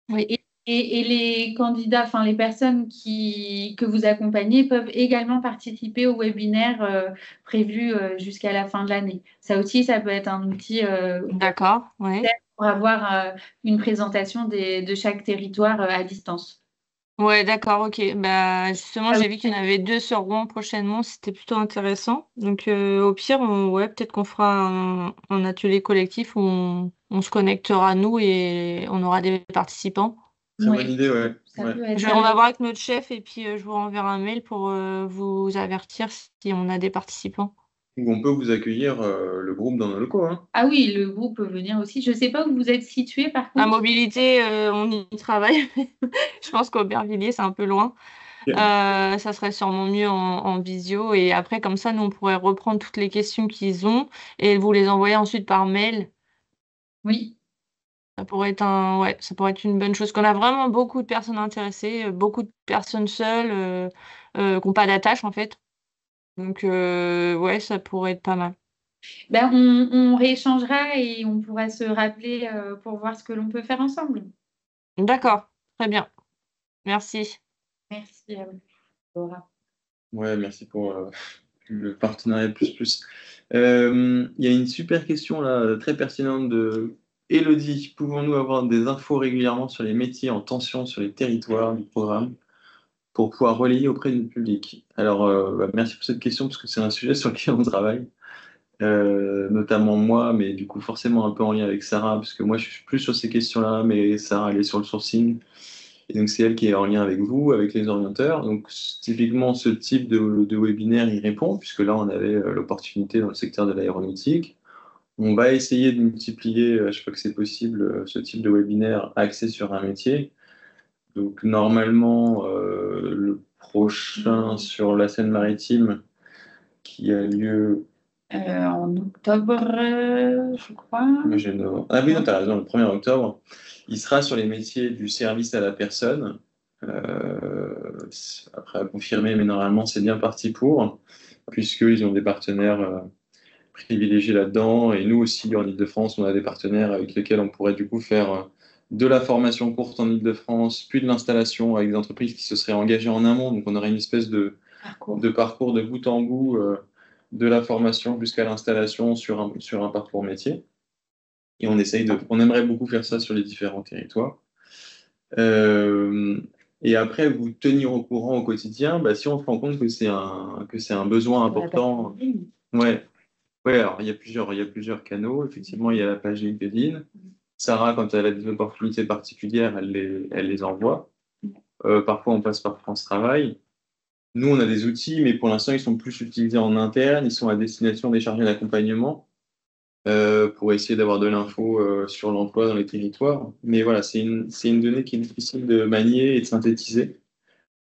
oui. Et les candidats, enfin les personnes que vous accompagnez peuvent également participer au webinaire prévu jusqu'à la fin de l'année. Ça aussi, ça peut être un outil d'accord, ouais. pour avoir une présentation de chaque territoire à distance. Ouais, d'accord, ok. Justement, j'ai vu qu'il y en avait 2 sur Rouen prochainement, c'était plutôt intéressant. Donc, au pire, peut-être qu'on fera un atelier collectif où on se connectera nous et on aura des participants. Très bonne idée, ouais. On va voir avec notre chef et puis je vous renverrai un mail pour vous avertir si on a des participants. On peut vous accueillir le groupe dans nos locaux. Hein. Ah oui, le groupe peut venir aussi. Je ne sais pas où vous êtes situé par contre. À mobilité, on y travaille. Je pense qu'Aubervilliers, c'est un peu loin. Okay. Ça serait sûrement mieux en visio. Et après, comme ça, nous, on pourrait reprendre toutes les questions qu'ils ont et vous les envoyer ensuite par mail. Oui. Ça pourrait être une bonne chose. Qu'on a vraiment beaucoup de personnes intéressées, beaucoup de personnes seules qui n'ont pas d'attache, en fait. Donc, ça pourrait être pas mal. On rééchangera et on pourra se rappeler pour voir ce que l'on peut faire ensemble. D'accord, très bien. Merci. Merci à vous, Laura. Ouais, merci pour le partenariat plus. Il y a une super question là, très pertinente de Élodie. Pouvons-nous avoir des infos régulièrement sur les métiers en tension sur les territoires du programme pour pouvoir relayer auprès du public? Alors, merci pour cette question parce que c'est un sujet sur lequel on travaille. Notamment moi, mais du coup forcément un peu en lien avec Sarah, parce que moi je suis plus sur ces questions-là, mais Sarah elle est sur le sourcing. Et donc, c'est elle qui est en lien avec vous, avec les orienteurs. Donc, typiquement, ce type de webinaire y répond, puisque là, on avait l'opportunité dans le secteur de l'aéronautique. On va essayer de multiplier, je crois que c'est possible, ce type de webinaire axé sur un métier. Donc, normalement, le prochain sur la Seine-Maritime, qui a lieu En octobre, je crois. Ah oui, non, t'as raison, le 1er octobre, il sera sur les métiers du service à la personne. Après à confirmer, mais normalement c'est bien parti pour, puisqu'ils ont des partenaires privilégiés là-dedans. Et nous aussi, en Ile-de-France, on a des partenaires avec lesquels on pourrait du coup faire de la formation courte en Ile-de-France, puis de l'installation avec des entreprises qui se seraient engagées en amont. Donc on aurait une espèce de parcours de bout en bout, de la formation jusqu'à l'installation sur un parcours métier. Et on aimerait beaucoup faire ça sur les différents territoires. Et après, vous tenir au courant au quotidien, si on se rend compte que c'est un besoin important. Ouais. Ouais, alors il y a plusieurs canaux. Effectivement, il y a la page LinkedIn. Sarah, quand elle a des opportunités particulières, elle les envoie. Parfois, on passe par France Travail. Nous, on a des outils, mais pour l'instant, ils sont plus utilisés en interne. Ils sont à destination des chargés d'accompagnement pour essayer d'avoir de l'info sur l'emploi dans les territoires. Mais voilà, c'est une donnée qui est difficile de manier et de synthétiser.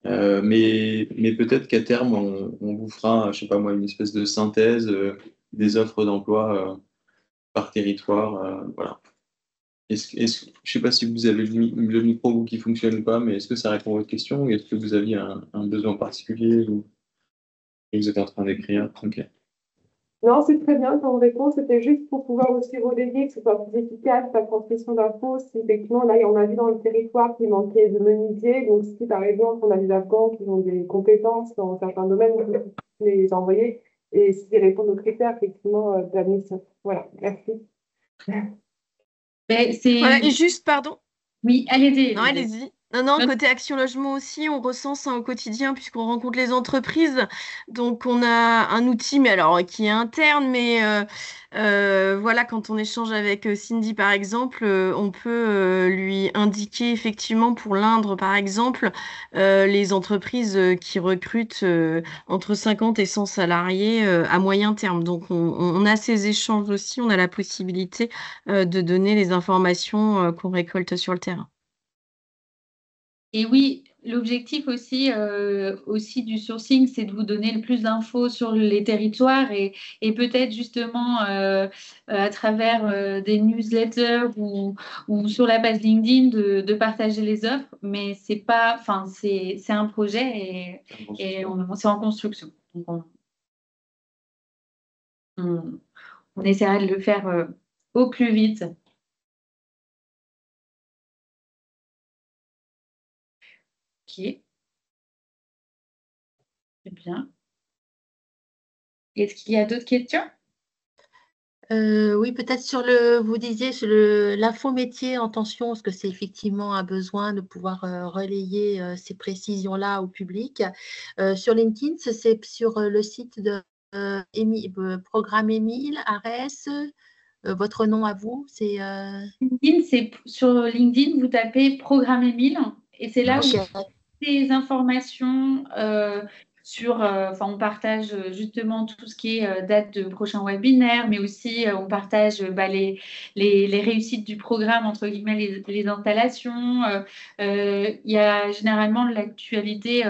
Mais peut-être qu'à terme, on vous fera, je sais pas moi, une espèce de synthèse des offres d'emploi par territoire. Voilà. Je sais pas si vous avez le micro vous, qui fonctionne ou pas, mais est-ce que ça répond à votre question ou est-ce que vous aviez un besoin particulier ou que vous êtes en train d'écrire? Ok. Non, c'est très bien comme réponse. C'était juste pour pouvoir aussi relayer que ce soit plus efficace la transmission d'infos. Si effectivement, là, on a vu dans le territoire qu'il manquait de menuisiers. Donc, si par exemple, on a des Afghans qui ont des compétences dans certains domaines, on peut les envoyer. Et s'ils répondent aux critères, effectivement, de la mission. Voilà, merci. Voilà, et juste, pardon. Oui, allez-y. Non, allez-y. Non, côté Action Logement aussi, on recense au quotidien puisqu'on rencontre les entreprises. Donc, on a un outil, mais alors qui est interne, mais voilà, quand on échange avec Cindy, par exemple, on peut lui indiquer effectivement pour l'Indre, par exemple, les entreprises qui recrutent entre 50 et 100 salariés à moyen terme. Donc, on a ces échanges aussi, on a la possibilité de donner les informations qu'on récolte sur le terrain. Et oui, l'objectif aussi du sourcing, c'est de vous donner le plus d'infos sur les territoires et peut-être justement à travers des newsletters ou sur la page LinkedIn de partager les offres. Mais c'est pas, enfin, c'est un projet et c'est en construction. Donc on essaiera de le faire au plus vite. Ok. Très bien. Est-ce qu'il y a d'autres questions? Oui, peut-être vous disiez sur l'infométier en tension, est-ce que c'est effectivement un besoin de pouvoir relayer ces précisions-là au public? Sur LinkedIn, c'est sur le site de Programme Émile, ARES, votre nom à vous, c'est… Sur LinkedIn, vous tapez Programme Émile et c'est là où Ok. des informations on partage justement tout ce qui est date de prochain webinaire, mais aussi on partage les réussites du programme, entre guillemets, les installations. Il y a généralement de l'actualité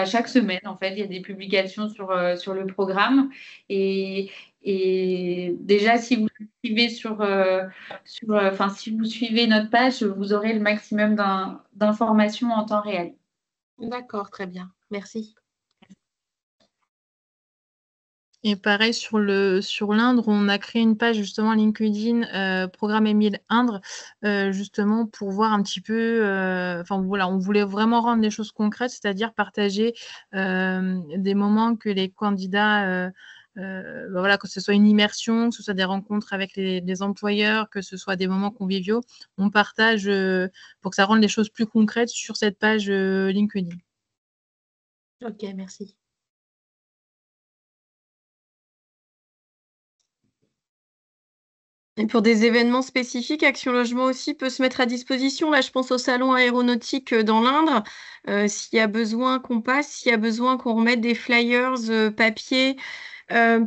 chaque semaine, en fait, il y a des publications sur le programme. Et déjà, si vous suivez si vous suivez notre page, vous aurez le maximum d'informations en temps réel. D'accord, très bien. Merci. Et pareil, sur l'Indre, on a créé une page justement LinkedIn, Programme Émile Indre, justement pour voir un petit peu, voilà, on voulait vraiment rendre les choses concrètes, c'est-à-dire partager des moments que les candidats, voilà, que ce soit une immersion, que ce soit des rencontres avec les employeurs, que ce soit des moments conviviaux, on partage pour que ça rende les choses plus concrètes sur cette page LinkedIn. Ok, merci. Et pour des événements spécifiques, Action Logement aussi peut se mettre à disposition. Là, je pense au salon aéronautique dans l'Indre. S'il y a besoin qu'on passe, s'il y a besoin qu'on remette des flyers papier,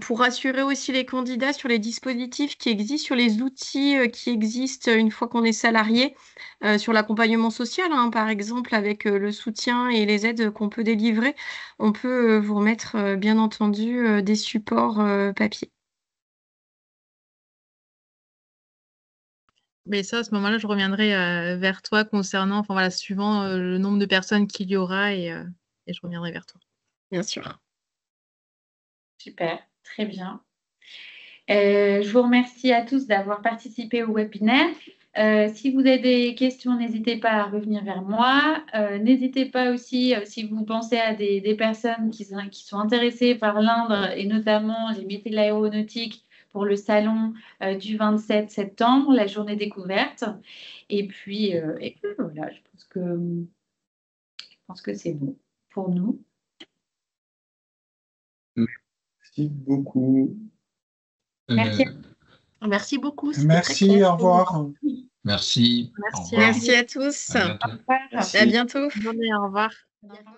pour rassurer aussi les candidats sur les dispositifs qui existent, sur les outils qui existent une fois qu'on est salarié, sur l'accompagnement social, hein, par exemple, avec le soutien et les aides qu'on peut délivrer. On peut vous remettre, bien entendu, des supports papier. Mais ça, à ce moment-là, je reviendrai vers toi concernant, enfin voilà, suivant le nombre de personnes qu'il y aura et je reviendrai vers toi. Bien sûr. Super, très bien. Je vous remercie à tous d'avoir participé au webinaire. Si vous avez des questions, n'hésitez pas à revenir vers moi. N'hésitez pas aussi, si vous pensez à des personnes qui sont intéressées par l'Indre et notamment les métiers de l'aéronautique pour le salon du 27 septembre, la journée découverte. Et puis voilà, je pense que c'est bon pour nous. Merci beaucoup. Merci. Merci beaucoup. Merci, au revoir. Merci. Merci à tous. À bientôt. À bientôt. Bonne journée, au revoir. Au revoir.